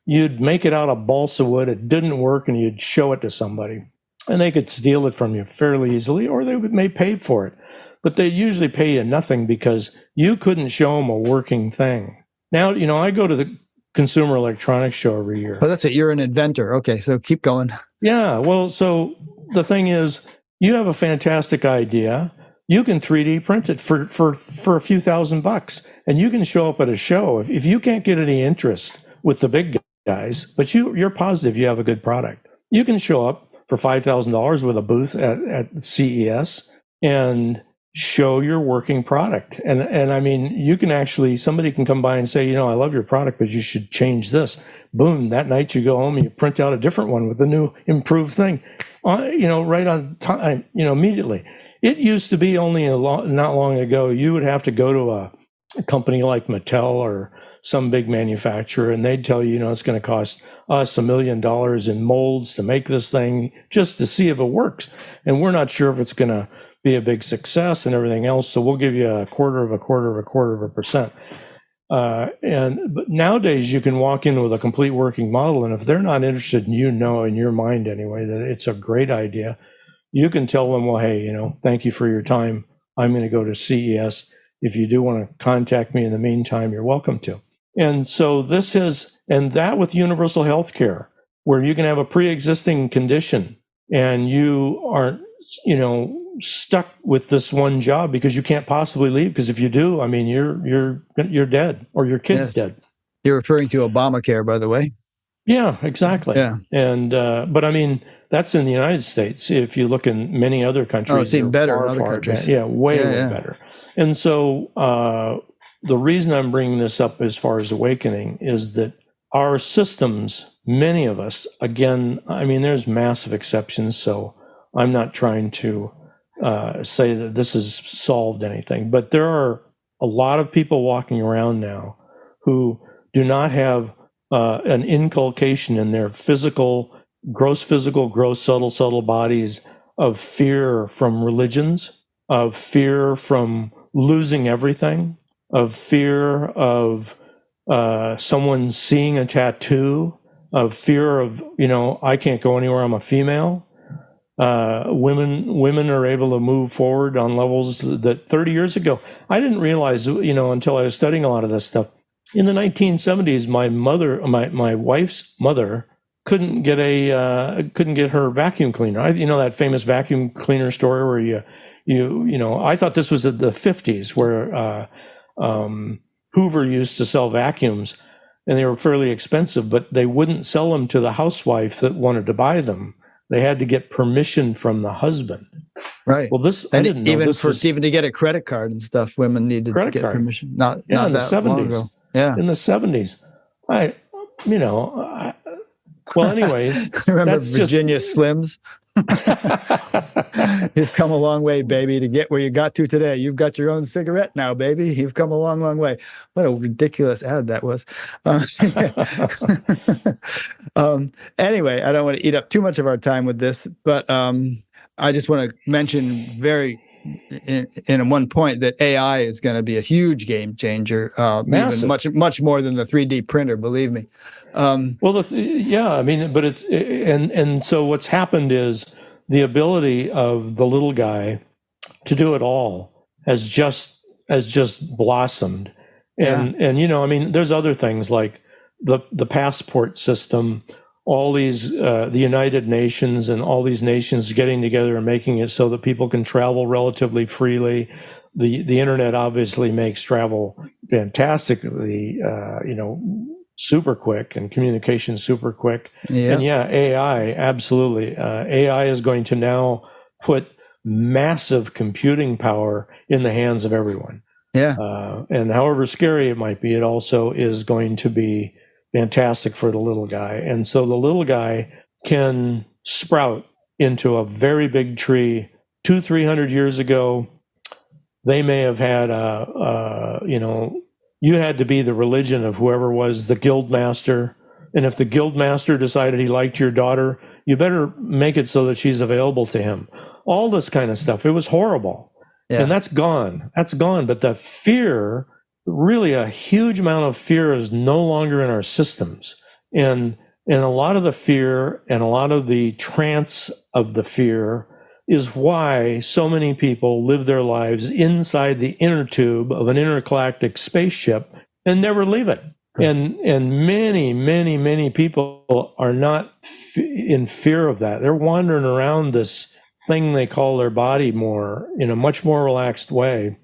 B: you'd make it out of balsa wood, it didn't work, and you'd show it to somebody. And they could steal it from you fairly easily, or they may pay for it. But they usually pay you nothing because you couldn't show them a working thing. Now, I go to the Consumer Electronics Show every year.
A: Oh, that's it. You're an inventor. Okay, so keep going.
B: Yeah, well, so the thing is, you have a fantastic idea. You can 3D print it for a few $1,000, and you can show up at a show. If you can't get any interest with the big guys, but you're positive you have a good product, you can show up for $5,000 with a booth at CES and show your working product. And I mean, you can actually, somebody can come by and say, I love your product, but you should change this. Boom, that night you go home and you print out a different one with a new improved thing, right on time, immediately. It used to be only not long ago, you would have to go to a company like Mattel or some big manufacturer, and they'd tell you, it's going to cost us $1 million in molds to make this thing just to see if it works. And we're not sure if it's going to be a big success and everything else. So we'll give you a quarter of a percent. But nowadays you can walk in with a complete working model. And if they're not interested in in your mind anyway, that it's a great idea, you can tell them, well, hey, thank you for your time. I'm going to go to CES. If you do want to contact me in the meantime, you're welcome to. And so that with universal health care, where you can have a pre-existing condition and you aren't, stuck with this one job because you can't possibly leave. Because if you do, I mean, you're dead, or your kid's dead.
A: You're referring to Obamacare, by the way.
B: Yeah, exactly.
A: Yeah.
B: And, but I mean, that's in the United States. If you look in many other countries,
A: it's even better in other countries.
B: Yeah, way better. And so the reason I'm bringing this up as far as awakening is that our systems, many of us, again, I mean, there's massive exceptions, so I'm not trying to say that this has solved anything, but there are a lot of people walking around now who do not have an inculcation in their gross, subtle bodies of fear from religions, of fear from losing everything, of fear of someone seeing a tattoo, of fear of, I can't go anywhere, I'm a female. Women are able to move forward on levels that 30 years ago, I didn't realize, until I was studying a lot of this stuff. In the 1970s, my wife's mother couldn't get her vacuum cleaner. That famous vacuum cleaner story where I thought this was the 50s where Hoover used to sell vacuums, and they were fairly expensive, but they wouldn't sell them to the housewife that wanted to buy them. They had to get permission from the husband.
A: Right.
B: Well, I didn't know
A: even to get a credit card and stuff, women needed to get permission. Not
B: in the
A: that
B: 70s.
A: Long ago. Yeah.
B: In the 70s. Well, anyway.
A: Remember Virginia Slims? You've come a long way, baby, to get where you got to today. You've got your own cigarette now, baby. You've come a long, long way. What a ridiculous ad that was. Anyway, I don't want to eat up too much of our time with this, but I just want to mention in one point that AI is going to be a huge game changer, even much more than the 3D printer, believe me.
B: Well, yeah, I mean, but it's and so what's happened is the ability of the little guy to do it all has just blossomed, and you know, I mean, there's other things like the passport system, all these the United Nations and all these nations getting together and making it so that people can travel relatively freely. The internet obviously makes travel fantastically, you know, super quick, and communication super quick.
A: Yeah.
B: And yeah, AI, absolutely. AI is going to now put massive computing power in the hands of everyone.
A: Yeah.
B: And however scary it might be, it also is going to be fantastic for the little guy. And so the little guy can sprout into a very big tree. 200-300 years ago, they may have had you know, you had to be the religion of whoever was the guild master. And if the guild master decided he liked your daughter, you better make it so that she's available to him. All this kind of stuff. It was horrible. Yeah. And that's gone. That's gone. But the fear, really a huge amount of fear is no longer in our systems. And a lot of the fear and a lot of the trance of the fear is why so many people live their lives inside the inner tube of an intergalactic spaceship and never leave it. And many people are not in fear of that. They're wandering around this thing they call their body more in a much more relaxed way.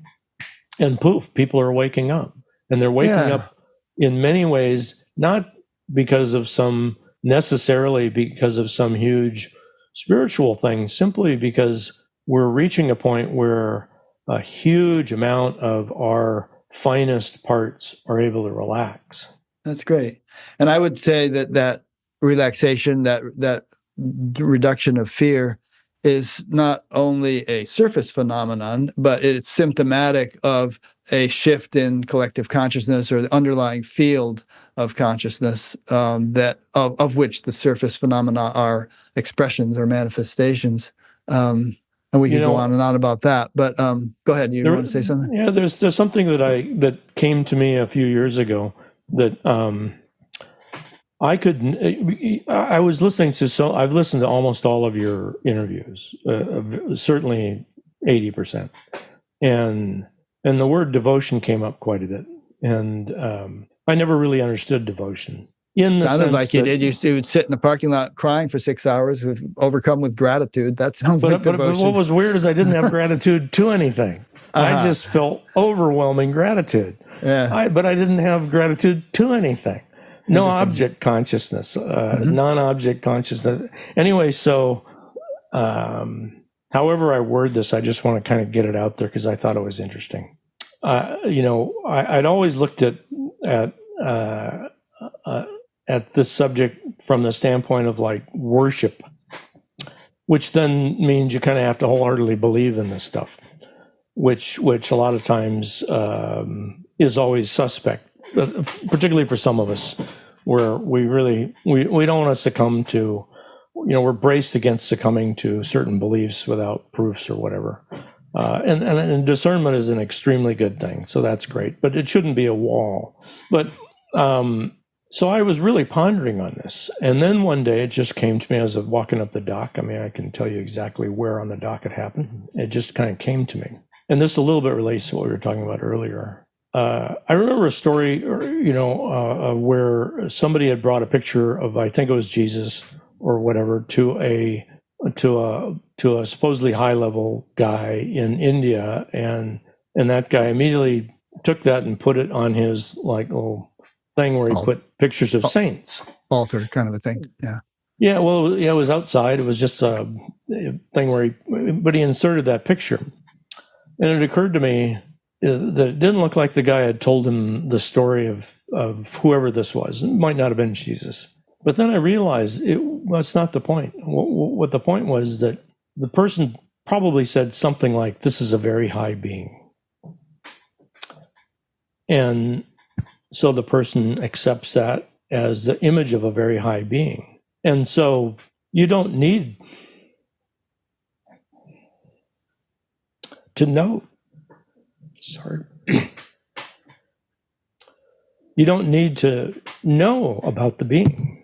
B: And poof, people are waking up. And they're waking up in many ways, not necessarily because of some huge spiritual thing, simply because we're reaching a point where a huge amount of our finest parts are able to relax.
A: That's great. And I would say that relaxation, that reduction of fear is not only a surface phenomenon, but it's symptomatic of a shift in collective consciousness or the underlying field of consciousness of which the surface phenomena are expressions or manifestations. And we can go on and on about that. But go ahead. You want to say something?
B: Yeah, there's something that came to me a few years ago that I was listening to. So I've listened to almost all of your interviews, certainly 80%, and the word devotion came up quite a bit, and I never really understood devotion.
A: Sounded like you did. You would sit in the parking lot crying for 6 hours, overcome with gratitude. That sounds like devotion.
B: But what was weird is I didn't have gratitude to anything. I just felt overwhelming gratitude.
A: Yeah.
B: But I didn't have gratitude to anything. No object consciousness, non-object consciousness. Anyway, so however I word this, I just want to kind of get it out there because I thought it was interesting. You know, I'd always looked at this subject from the standpoint of like worship, which then means you kind of have to wholeheartedly believe in this stuff, which a lot of times is always suspect, particularly for some of us, where we don't want to succumb to, you know, we're braced against succumbing to certain beliefs without proofs or whatever. And discernment is an extremely good thing, so that's great, but it shouldn't be a wall. But so I was really pondering on this, and then one day it just came to me as I was walking up the dock. I mean, I can tell you exactly where on the dock it happened. It just kind of came to me, and this a little bit relates to what we were talking about earlier. I remember a story, you know, where somebody had brought a picture of, I think it was Jesus or whatever, to a supposedly high-level guy in India, and that guy immediately took that and put it on his like little thing where he put pictures of saints.
A: Altar kind of a thing. Yeah.
B: Yeah. Well, yeah, it was outside. It was just a thing where he inserted that picture, and it occurred to me that it didn't look like the guy had told him the story of whoever this was. It might not have been Jesus. But then I realized that's not the point. What the point was that the person probably said something like, "This is a very high being." And so the person accepts that as the image of a very high being. And so you don't need to know. Sorry. You don't need to know about the being.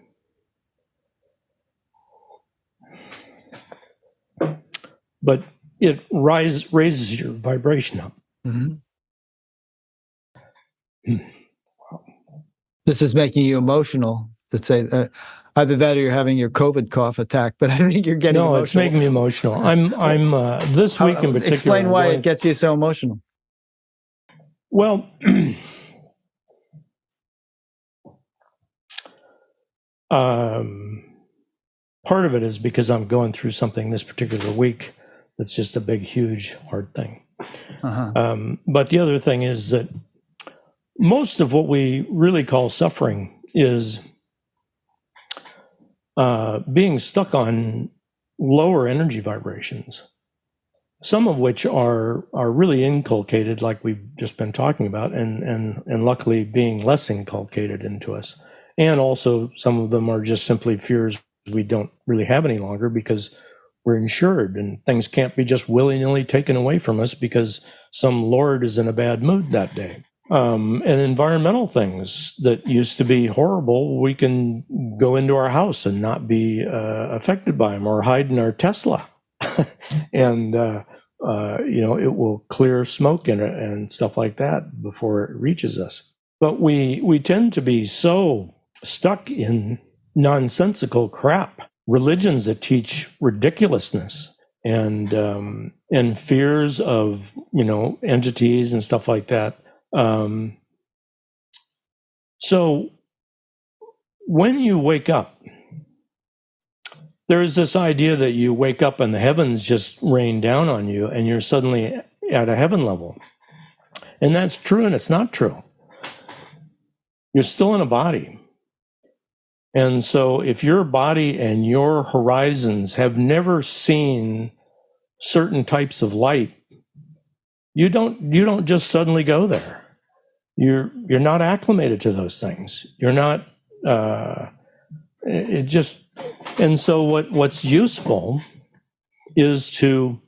B: But it raises your vibration up.
A: Mm-hmm. This is making you emotional. To say either that or you're having your COVID cough attack. But I think you're getting emotional.
B: It's making me emotional. I'm this week in particular.
A: Explain why it gets you so emotional.
B: Well, part of it is because I'm going through something this particular week that's just a big, huge, hard thing. But the other thing is that most of what we really call suffering is being stuck on lower energy vibrations, some of which are really inculcated, like we've just been talking about, and luckily being less inculcated into us. And also some of them are just simply fears we don't really have any longer because we're insured and things can't be just willy-nilly taken away from us because some lord is in a bad mood that day. And environmental things that used to be horrible, we can go into our house and not be affected by them, or hide in our Tesla. And, it will clear smoke in it and stuff like that before it reaches us. But we tend to be so stuck in nonsensical crap, religions that teach ridiculousness and fears of, entities and stuff like that. So when you wake up, there's this idea that you wake up and the heavens just rain down on you and you're suddenly at a heaven level. And that's true and it's not true. You're still in a body. And so if your body and your horizons have never seen certain types of light, you don't just suddenly go there. You're not acclimated to those things. You're not. And so what's useful is to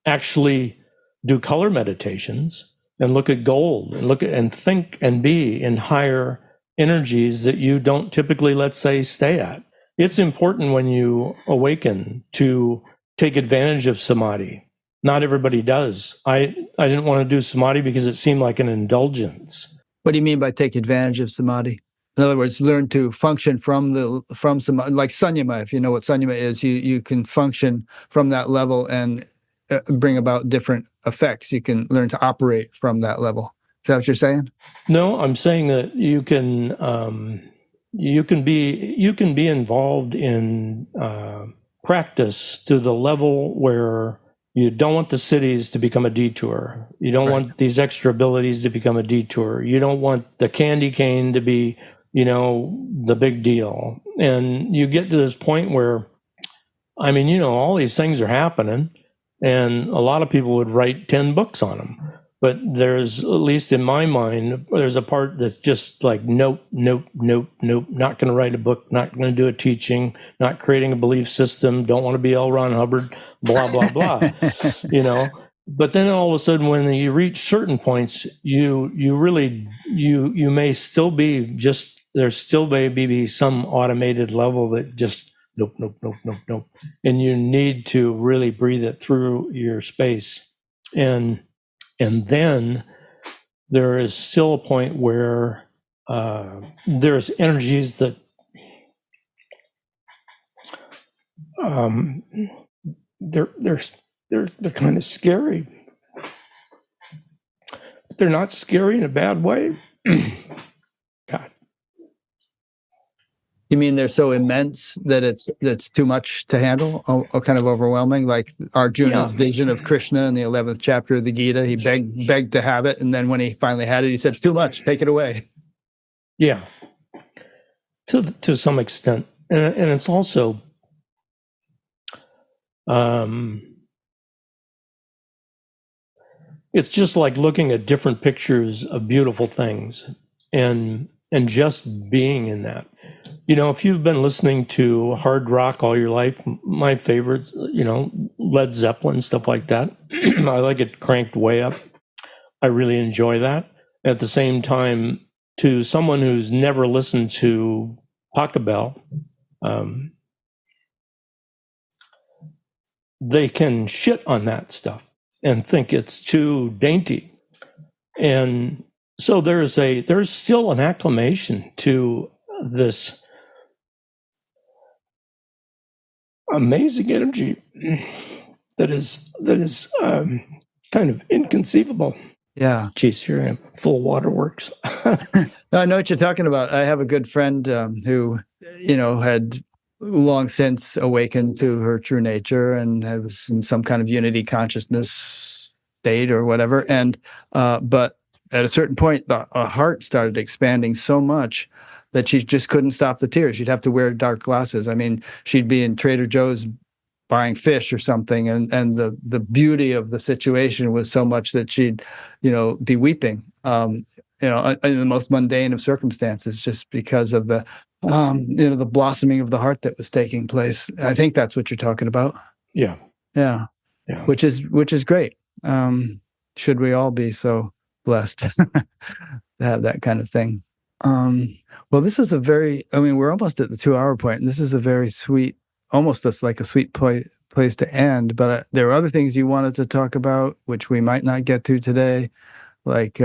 B: actually do color meditations and look at gold and think and be in higher energies that you don't typically, let's say, stay at. It's important when you awaken to take advantage of samadhi. Not everybody does. I didn't want to do samadhi because it seemed like an indulgence.
A: What do you mean by take advantage of samadhi? In other words, learn to function from samadhi, like sanyama. If you know what sanyama is, you can function from that level and bring about different effects. You can learn to operate from that level. Is that what you're saying?
B: No, I'm saying that you can be involved in practice to the level where you don't want the cities to become a detour. You don't want these extra abilities to become a detour. You don't want the candy cane to be, the big deal. And you get to this point where, all these things are happening, and a lot of people would write 10 books on them. But there's, at least in my mind, there's a part that's just like, nope, not going to write a book, not going to do a teaching, not creating a belief system, don't want to be L. Ron Hubbard, blah, blah, blah, But then all of a sudden, when you reach certain points, you may still be there still may be some automated level that just, nope. And you need to really breathe it through your space. And then there is still a point where there's energies that they're kind of scary. But they're not scary in a bad way. God.
A: You mean they're so immense that it's too much to handle, or kind of overwhelming? Like Arjuna's vision of Krishna in the 11th chapter of the Gita, he begged to have it, and then when he finally had it, he said, "Too much, take it away."
B: Yeah, to some extent, and it's also It's just like looking at different pictures of beautiful things and just being in that. You know, if you've been listening to hard rock all your life, my favorites, you know, Led Zeppelin, stuff like that, I like it cranked way up. I really enjoy that. At the same time, to someone who's never listened to Pachelbel, they can shit on that stuff and think it's too dainty. And so there's still an acclamation to this amazing energy that is kind of inconceivable.
A: Yeah.
B: Geez, here I am, full waterworks.
A: No, I know what you're talking about. I have a good friend who, you know, had long since awakened to her true nature and was in some kind of unity consciousness state or whatever. And but at a certain point, the heart started expanding so much that she just couldn't stop the tears. She'd have to wear dark glasses. I mean, she'd be in Trader Joe's buying fish or something, and the beauty of the situation was so much that she'd, you know, be weeping. You know, in the most mundane of circumstances, just because of the, you know, the blossoming of the heart that was taking place. I think that's what you're talking about.
B: Yeah.
A: Yeah. Which is great. Should we all be so blessed to have that kind of thing? Well, this is a very, I mean, we're almost at the 2-hour point, and this is a very sweet, almost like a sweet place to end. But there are other things you wanted to talk about, which we might not get to today, like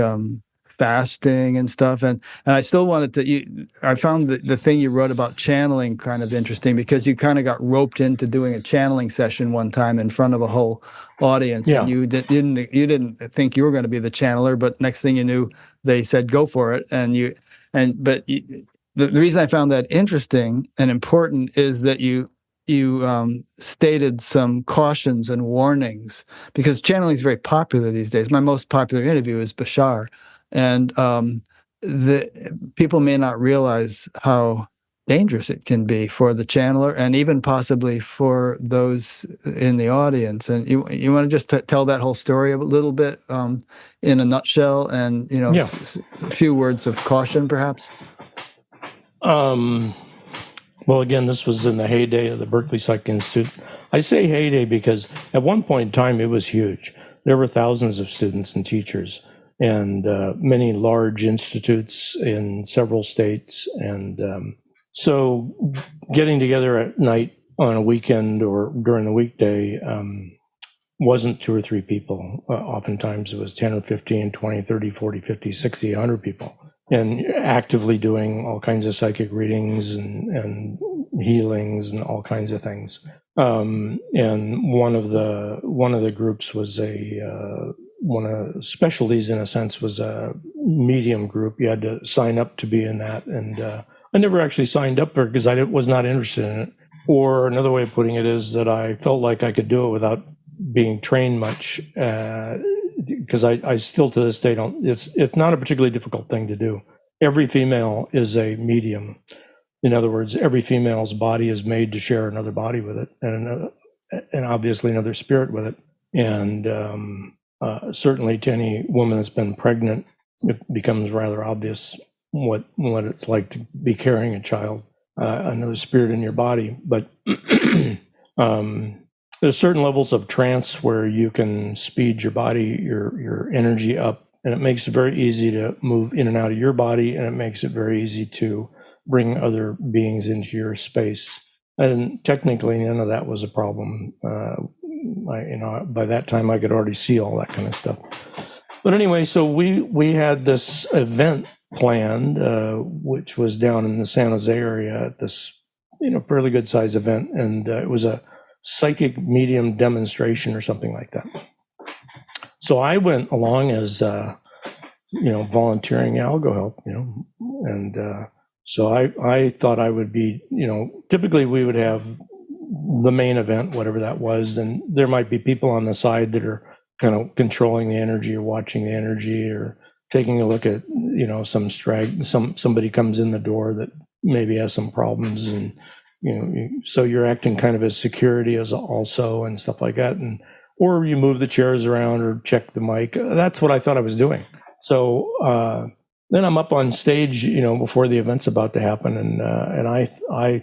A: fasting and stuff. And I still wanted to, I found the thing you wrote about channeling kind of interesting, because you kind of got roped into doing a channeling session one time in front of a whole audience.
B: Yeah.
A: And you didn't think you were going to be the channeler, but next thing you knew, they said, go for it. But the reason I found that interesting and important is that you stated some cautions and warnings, because channeling is very popular these days. My most popular interview is Bashar, and the people may not realize how dangerous it can be for the channeler, and even possibly for those in the audience. And you want to just tell that whole story a little bit in a nutshell, and you know, a few words of caution, perhaps.
B: Well, again, this was in the heyday of the Berkeley Psychic Institute. I say heyday because at one point in time, it was huge. There were thousands of students and teachers, and many large institutes in several states. And so getting together at night on a weekend or during the weekday wasn't 2 or 3 people. Oftentimes it was 10 or 15, 20, 30, 40, 50, 60, 100 people. And actively doing all kinds of psychic readings and healings and all kinds of things. And one of the groups was one of the specialties, in a sense, was a medium group. You had to sign up to be in that. And I never actually signed up because I was not interested in it. Or another way of putting it is that I felt like I could do it without being trained much. Because I still to this day don't. It's not a particularly difficult thing to do. Every female is a medium. In other words, every female's body is made to share another body with it, and obviously another spirit with it. And certainly to any woman that's been pregnant, it becomes rather obvious what it's like to be carrying a child, another spirit in your body. But there's certain levels of trance where you can speed your body, your energy up, and it makes it very easy to move in and out of your body, and it makes it very easy to bring other beings into your space. And technically, none of that was a problem. By that time, I could already see all that kind of stuff. But anyway, so we had this event planned, which was down in the San Jose area at this, fairly good size event, and it was a psychic medium demonstration or something like that. So I went along as, volunteering algo help, and so I thought I would be, typically we would have the main event, whatever that was, and there might be people on the side that are kind of controlling the energy or watching the energy or taking a look at, somebody comes in the door that maybe has some problems, and so you're acting kind of as security as also and stuff like that, or you move the chairs around or check the mic. That's what I thought I was doing. So then I'm up on stage, before the event's about to happen, and I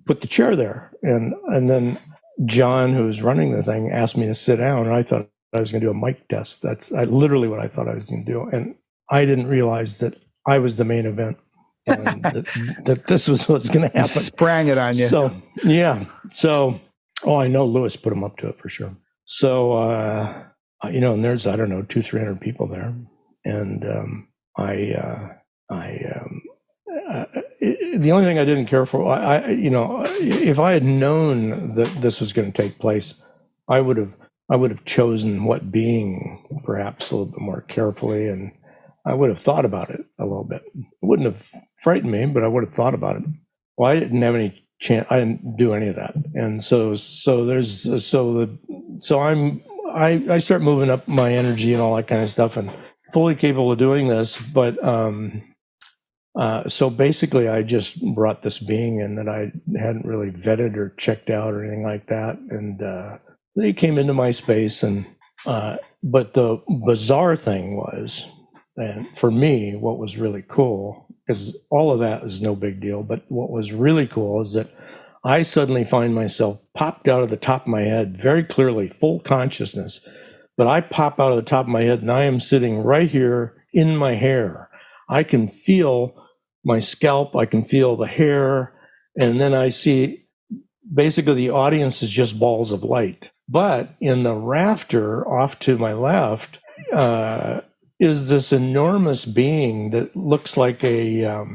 B: put the chair there, and then John, who's running the thing, asked me to sit down, and I thought I was going to do a mic test. That's literally what I thought I was going to do, and I didn't realize that I was the main event, and that this was what's going to happen.
A: Sprang it on you.
B: So yeah, I know Lewis put him up to it for sure. So and there's 200-300 people there, and the only thing I didn't care for, if I had known that this was going to take place, I would have chosen what being perhaps a little bit more carefully, and I would have thought about it a little bit. It wouldn't have frightened me, but I would have thought about it. Well, I didn't have any chance. I didn't do any of that, and I start moving up my energy and all that kind of stuff, and fully capable of doing this, but. So basically, I just brought this being in that I hadn't really vetted or checked out or anything like that, and they came into my space. And but the bizarre thing was, and for me, what was really cool, because all of that is no big deal, but what was really cool is that I suddenly find myself popped out of the top of my head very clearly, full consciousness. But I pop out of the top of my head, and I am sitting right here in my hair. I can feel my scalp, I can feel the hair, and then I see basically the audience is just balls of light. But in the rafter off to my left is this enormous being that looks like a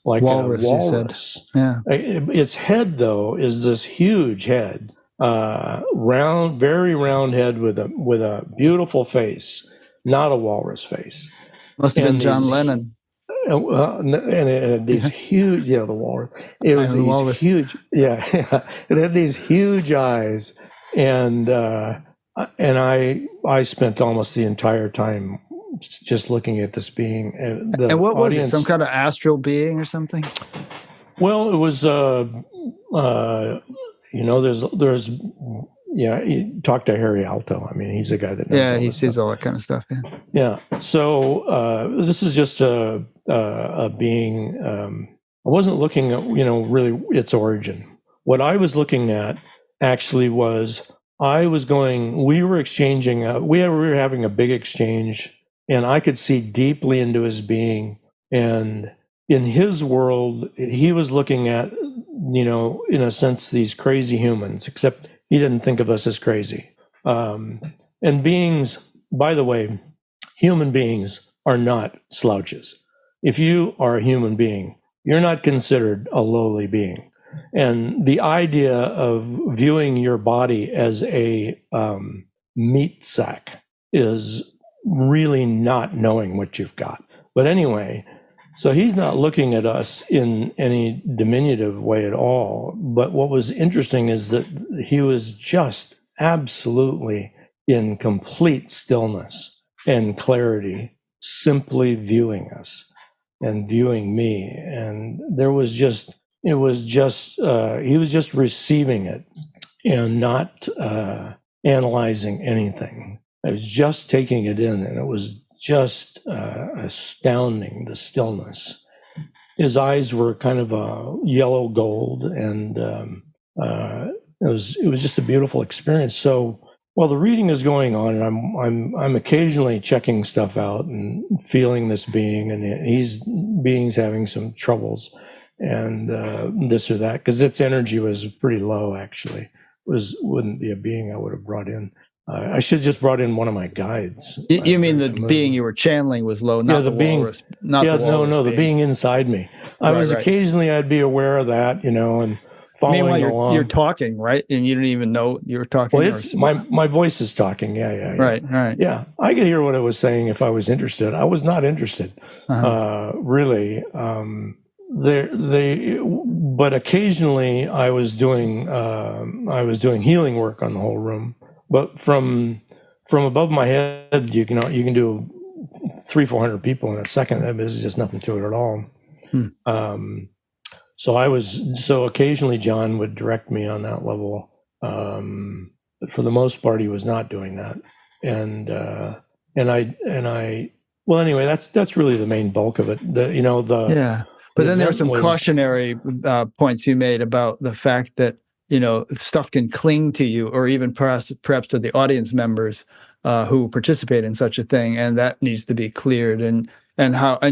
B: walrus.
A: Yeah.
B: Its head, though, is this huge head, round, very round head with a beautiful face, not a walrus face.
A: Must have been John Lennon.
B: And these huge, the walrus. It was these walrus. Huge, it had these huge eyes, and I spent almost the entire time just looking at this being.
A: And what audience, was it? Some kind of astral being or something?
B: Well, it was, there's. You talk to Harry Alto. I mean, he's a guy that knows.
A: Yeah, he sees all that kind of stuff.
B: Yeah. So this is just a being. I wasn't looking at really its origin. What I was looking at actually was we were exchanging. We were having a big exchange, and I could see deeply into his being. And in his world, he was looking at in a sense these crazy humans, except he didn't think of us as crazy. And beings, by the way, human beings are not slouches. If you are a human being, you're not considered a lowly being. And the idea of viewing your body as a meat sack is really not knowing what you've got. But anyway, so he's not looking at us in any diminutive way at all. But what was interesting is that he was just absolutely in complete stillness and clarity, simply viewing us and viewing me. And he was just receiving it and not analyzing anything. I was just taking it in, and it was just astounding, the stillness. His eyes were kind of a yellow gold, and it was just a beautiful experience. So while the reading is going on, and I'm occasionally checking stuff out and feeling this being, and being's having some troubles, and this or that, because its energy was pretty low. Actually, wouldn't be a being I would have brought in. I should have just brought in one of my guides.
A: You mean the being you were channeling was low, not the walrus?
B: The being inside me. Occasionally I'd be aware of that, and following along.
A: You're talking, right? And you didn't even know you were talking.
B: Well, my voice is talking. Yeah.
A: Right.
B: Yeah, I could hear what it was saying if I was interested. I was not interested, really. But occasionally I was doing healing work on the whole room. But from above my head, you can do 300-400 people in a second. That is just nothing to it at all. So occasionally John would direct me on that level. But for the most part, he was not doing that. Well, anyway, that's really the main bulk of it.
A: Yeah. But then there were some cautionary points you made about the fact that, stuff can cling to you, or even perhaps to the audience members who participate in such a thing, and that needs to be cleared. And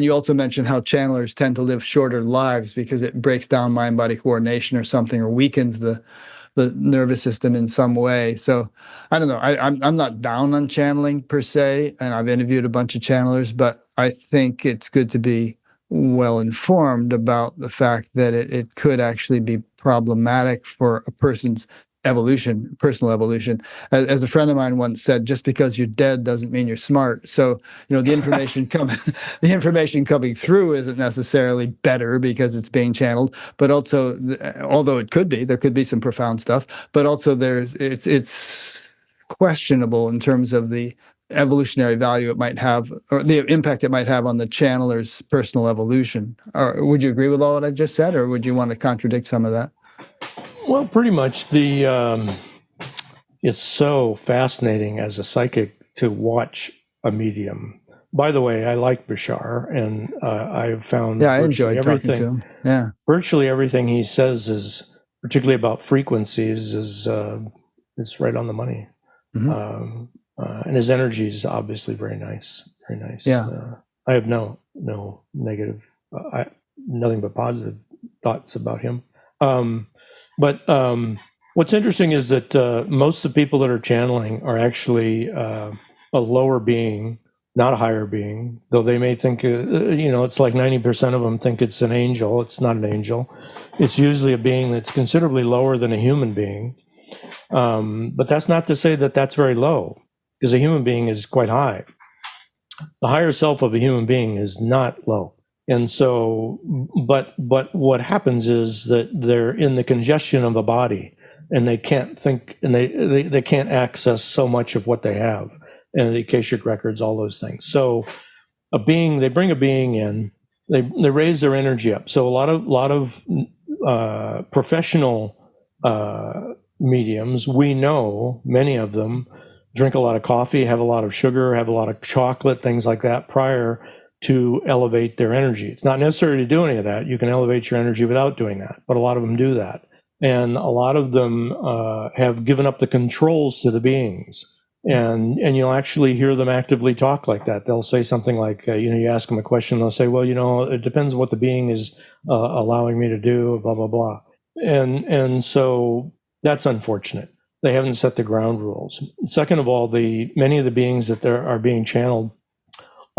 A: you also mentioned how channelers tend to live shorter lives because it breaks down mind-body coordination or something, or weakens the nervous system in some way. So I don't know. I'm not down on channeling per se, and I've interviewed a bunch of channelers, but I think it's good to be well informed about the fact that it could actually be problematic for a person's personal evolution. As a friend of mine once said, just because you're dead doesn't mean you're smart. So, the information coming through isn't necessarily better because it's being channeled, but also, although there could be some profound stuff, but also it's questionable in terms of the evolutionary value it might have, or the impact it might have on the channeler's personal evolution. Or would you agree with all what I just said, or would you want to contradict some of that?
B: Well, pretty much. It's so fascinating as a psychic to watch a medium. By the way, I like Bashar, and I've found
A: I enjoyed talking to him. Yeah,
B: virtually everything he says is, particularly about frequencies, is right on the money. Mm-hmm. And his energy is obviously very nice, very nice.
A: Yeah,
B: I have no negative, nothing but positive thoughts about him. But what's interesting is that most of the people that are channeling are actually a lower being, not a higher being, though they may think, it's like 90% of them think it's an angel. It's not an angel. It's usually a being that's considerably lower than a human being. But that's not to say that that's very low, because a human being is quite high. The higher self of a human being is not low. And so, but what happens is that they're in the congestion of the body, and they can't think, and they can't access so much of what they have, and the Akashic records, all those things. So they bring a being in, they raise their energy up. So a lot of professional mediums, we know many of them drink a lot of coffee, have a lot of sugar, have a lot of chocolate, things like that prior to elevate their energy. It's not necessary to do any of that. You can elevate your energy without doing that, but a lot of them do that. And a lot of them have given up the controls to the beings. And you'll actually hear them actively talk like that. They'll say something like, you ask them a question, they'll say, well, it depends on what the being is allowing me to do, blah, blah, blah. And so that's unfortunate. They haven't set the ground rules. Second of all, many of the beings that are being channeled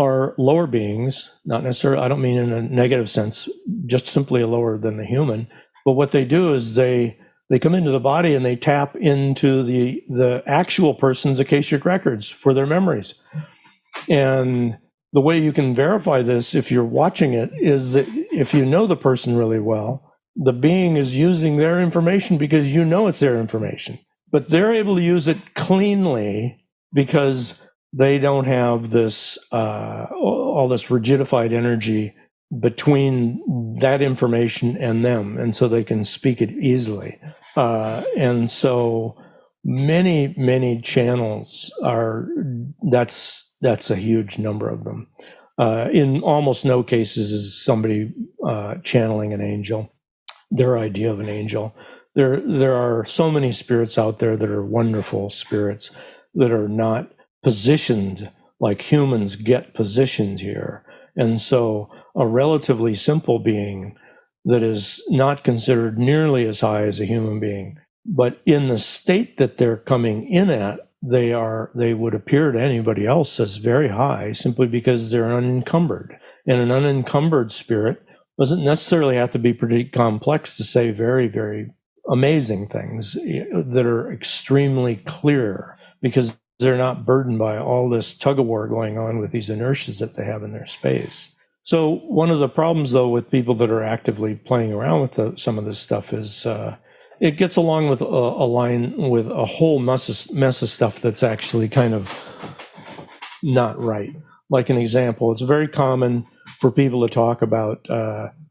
B: are lower beings, not necessarily, I don't mean in a negative sense, just simply lower than the human. But what they do is they come into the body and they tap into the actual person's Akashic records for their memories. And the way you can verify this, if you're watching it, is that if you know the person really well, the being is using their information because it's their information. But they're able to use it cleanly because they don't have this all this rigidified energy between that information and them, and so they can speak it easily. And so many channels that's a huge number of them. In almost no cases is somebody channeling an angel, their idea of an angel. There are so many spirits out there that are wonderful spirits that are not positioned like humans get positioned here. And so a relatively simple being that is not considered nearly as high as a human being, but in the state that they're coming in at, they would appear to anybody else as very high simply because they're unencumbered. And an unencumbered spirit doesn't necessarily have to be pretty complex to say very, very amazing things that are extremely clear, because they're not burdened by all this tug of war going on with these inertias that they have in their space. So one of the problems, though, with people that are actively playing around with some of this stuff is it gets along with a line with a whole mess of stuff that's actually kind of not right. Like an example, it's very common for people to talk about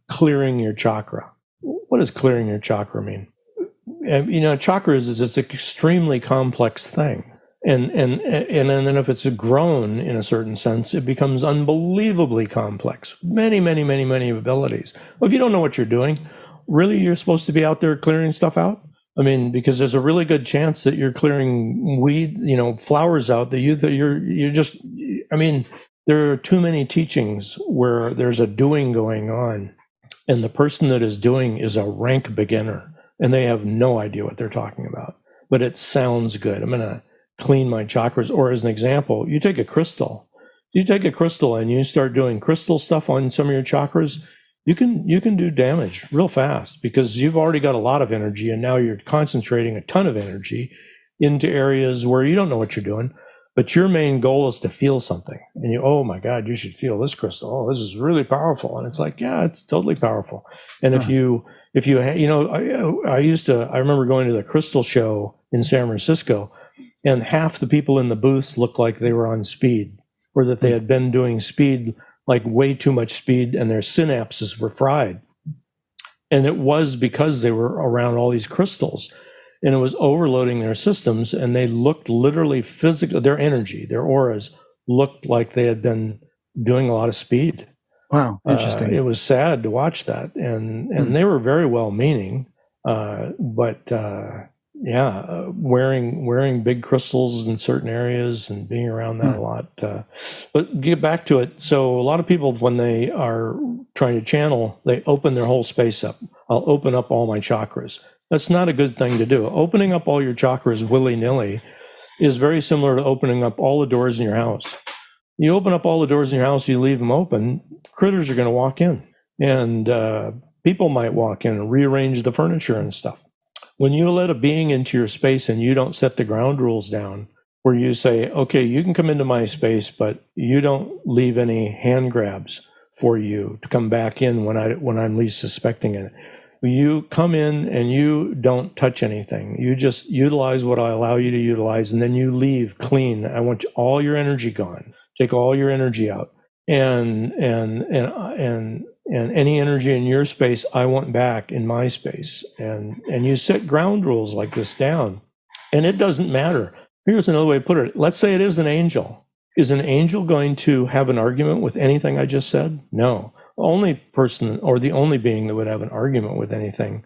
B: clearing your chakra. what does clearing your chakra mean? And, chakra is this extremely complex thing. And then if it's grown in a certain sense, it becomes unbelievably complex. Many, many, many, many abilities. Well, if you don't know what you're doing, really, you're supposed to be out there clearing stuff out? I mean, because there's a really good chance that you're clearing weed, flowers out that you're just, I mean, there are too many teachings where there's a doing going on, and the person that is doing is a rank beginner, and they have no idea what they're talking about, but it sounds good. I'm going to clean my chakras. Or as an example, you take a crystal and you start doing crystal stuff on some of your chakras, you can do damage real fast, because you've already got a lot of energy, and now you're concentrating a ton of energy into areas where you don't know what you're doing, but your main goal is to feel something. And oh my God, you should feel this crystal. Oh, this is really powerful. And it's like, yeah, it's totally powerful. And if you, I remember going to the crystal show in San Francisco, and half the people in the booths looked like they were on speed, or that they had been doing speed, like way too much speed, and their synapses were fried. And it was because they were around all these crystals, and it was overloading their systems, and they looked literally physically, their energy, their auras looked like they had been doing a lot of speed.
A: Wow, interesting.
B: It was sad to watch that, and they were very well meaning, but wearing big crystals in certain areas and being around that a lot. But get back to it. So a lot of people, when they are trying to channel, they open their whole space up. I'll open up all my chakras. That's not a good thing to do. Opening up all your chakras willy-nilly is very similar to opening up all the doors in your house. You open up all the doors in your house, you leave them open, critters are going to walk in. And people might walk in and rearrange the furniture and stuff. When you let a being into your space and you don't set the ground rules down, where you say, okay, you can come into my space, but you don't leave any hand grabs for you to come back in when I'm least suspecting it. You come in and you don't touch anything. You just utilize what I allow you to utilize, and then you leave clean. I want all your energy gone. Take all your energy out. And any energy in your space, I want back in my space. And you set ground rules like this down, and it doesn't matter. Here's another way to put it. Let's say it is an angel. Is an angel going to have an argument with anything I just said? No. The only person, or the only being that would have an argument with anything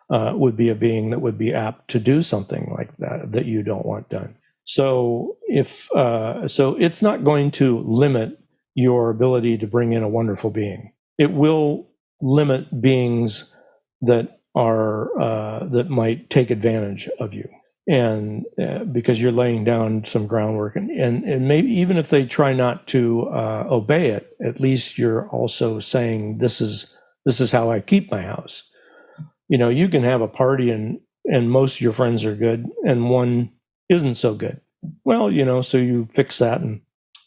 B: would be a being that would be apt to do something like that you don't want done. So so it's not going to limit your ability to bring in a wonderful being. It will limit beings that that might take advantage of you, and because you're laying down some groundwork, and maybe even if they try not to obey it, at least you're also saying, this is how I keep my house. You can have a party and most of your friends are good and one isn't so good. Well, so you fix that and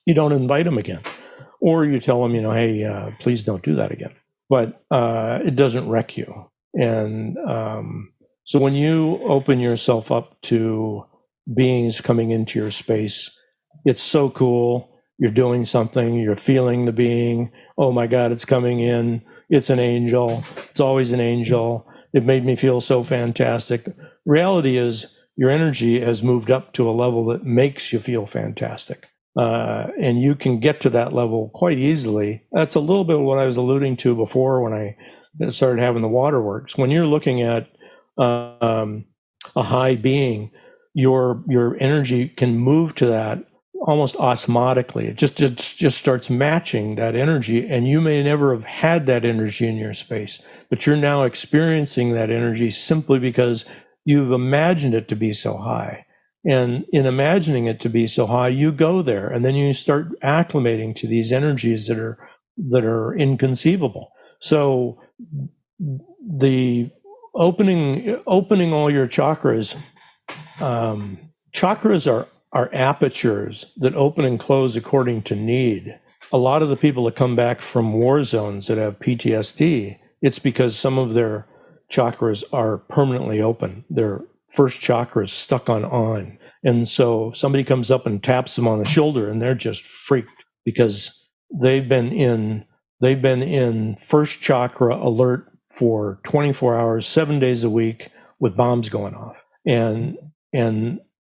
B: you don't invite them again. Or you tell them, hey, please don't do that again. But it doesn't wreck you. And so when you open yourself up to beings coming into your space, it's so cool. You're doing something. You're feeling the being. Oh, my God, it's coming in. It's an angel. It's always an angel. It made me feel so fantastic. Reality is your energy has moved up to a level that makes you feel fantastic. And you can get to that level quite easily. That's a little bit of what I was alluding to before when I started having the waterworks. When you're looking at a high being, your energy can move to that almost osmotically. It just starts matching that energy, and you may never have had that energy in your space, but you're now experiencing that energy simply because you've imagined it to be so high. And in imagining it to be so high, you go there, and then you start acclimating to these energies that are inconceivable. So the opening all your chakras, chakras are apertures that open and close according to need. A lot of the people that come back from war zones that have PTSD, it's because some of their chakras are permanently open. Their first chakra is stuck on. And so somebody comes up and taps them on the shoulder and they're just freaked because they've been in first chakra alert for 24 hours, 7 days a week, with bombs going off. And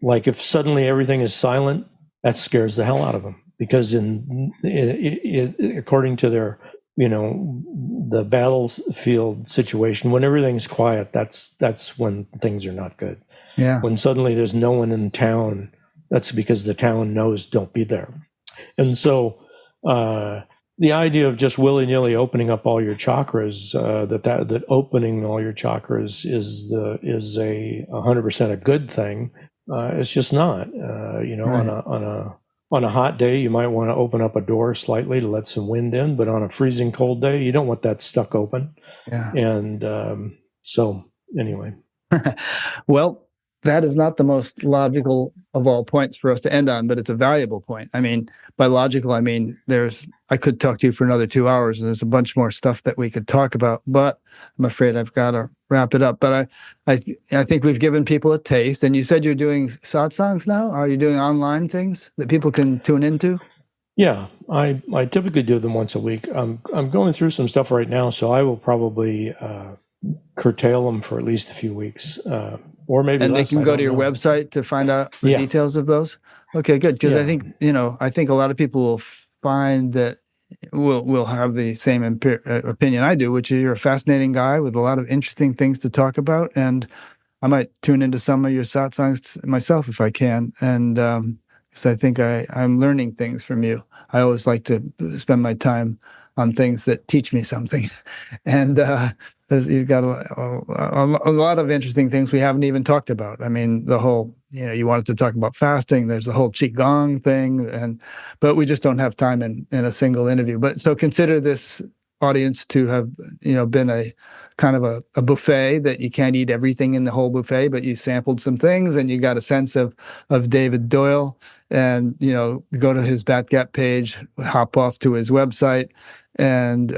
B: like if suddenly everything is silent, that scares the hell out of them, because according to their, the battlefield situation, when everything's quiet, that's when things are not good.
A: Yeah.
B: When suddenly there's no one in town, that's because the town knows don't be there. And so the idea of just willy-nilly opening up all your chakras, that opening all your chakras is a 100% a good thing. It's just not. Right. On a hot day, you might want to open up a door slightly to let some wind in, but on a freezing cold day, you don't want that stuck open.
A: Yeah.
B: And so anyway.
A: Well, that is not the most logical of all points for us to end on, but it's a valuable point. I mean, by logical, I mean, I could talk to you for another 2 hours, and there's a bunch more stuff that we could talk about, but I'm afraid I've got to wrap it up. But I think we've given people a taste. And you said you're doing satsangs now? Are you doing online things that people can tune into?
B: Yeah, I typically do them once a week. I'm going through some stuff right now, so I will probably curtail them for at least a few weeks, or maybe.
A: And
B: less,
A: they can go to your website to find out the details of those. Okay, good. Because I think I think a lot of people will find that will have the same opinion I do, which is you're a fascinating guy with a lot of interesting things to talk about, and I might tune into some of your satsangs myself if I can. And because I think I'm learning things from you. I always like to spend my time on things that teach me something, and you've got a lot of interesting things we haven't even talked about. I mean, the whole, you wanted to talk about fasting. There's the whole qigong thing, but we just don't have time in a single interview. But so consider this audience to have, been a kind of a buffet that you can't eat everything in the whole buffet, but you sampled some things and you got a sense of David Doyle, and, go to his Batgap page, hop off to his website, and,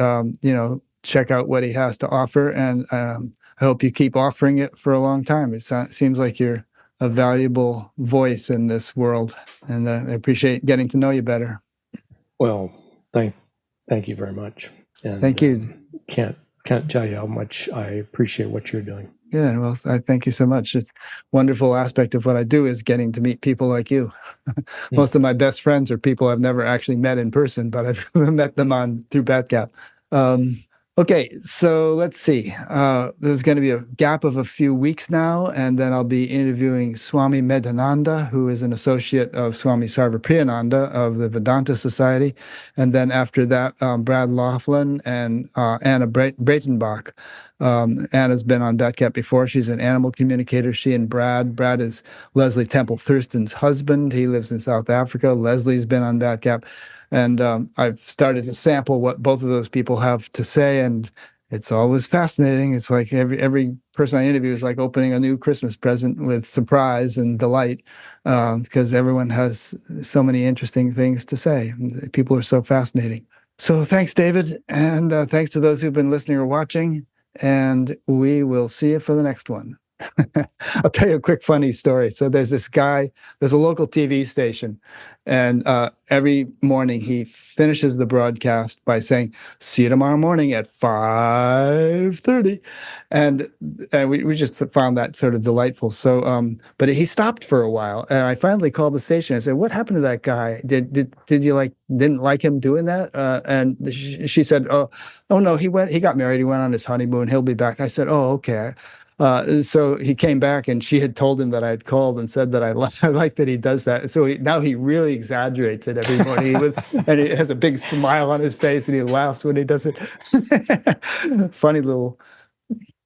A: check out what he has to offer. And I hope you keep offering it for a long time. It seems like you're a valuable voice in this world, and I appreciate getting to know you better.
B: Well, thank you very much. And
A: thank you.
B: Can't tell you how much I appreciate what you're doing.
A: Yeah, well, I thank you so much. It's a wonderful aspect of what I do is getting to meet people like you. Most of my best friends are people I've never actually met in person, but I've met them through Batgap. Okay, so let's see. There's going to be a gap of a few weeks now, and then I'll be interviewing Swami Medhananda, who is an associate of Swami Sarvapriyananda of the Vedanta Society. And then after that, Brad Laughlin and Anna Breitenbach. Anna's been on Batgap before. She's an animal communicator. She and Brad is Leslie Temple Thurston's husband. He lives in South Africa. Leslie's been on Batgap. And I've started to sample what both of those people have to say, and it's always fascinating. It's like every person I interview is like opening a new Christmas present with surprise and delight, because everyone has so many interesting things to say. People are so fascinating. So thanks, David, and thanks to those who've been listening or watching, and we will see you for the next one. I'll tell you a quick funny story. So there's this guy, there's a local TV station, and every morning he finishes the broadcast by saying, "See you tomorrow morning at 5:30." And we just found that sort of delightful. So, but he stopped for a while, and I finally called the station. I said, "What happened to that guy? Did you didn't like him doing that?" And she said, "Oh no, he got married. He went on his honeymoon. He'll be back." I said, "Oh, okay." So he came back, and she had told him that I had called and said that I like that he does that. So now he really exaggerates it every morning, and he has a big smile on his face, and he laughs when he does it. Funny little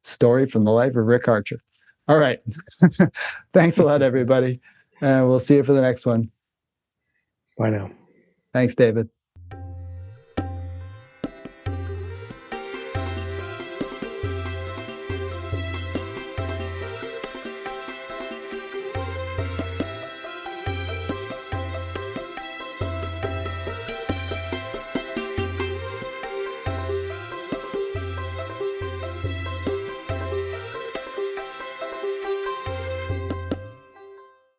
A: story from the life of Rick Archer. All right. Thanks a lot, everybody. We'll see you for the next one.
B: Bye now.
A: Thanks, David.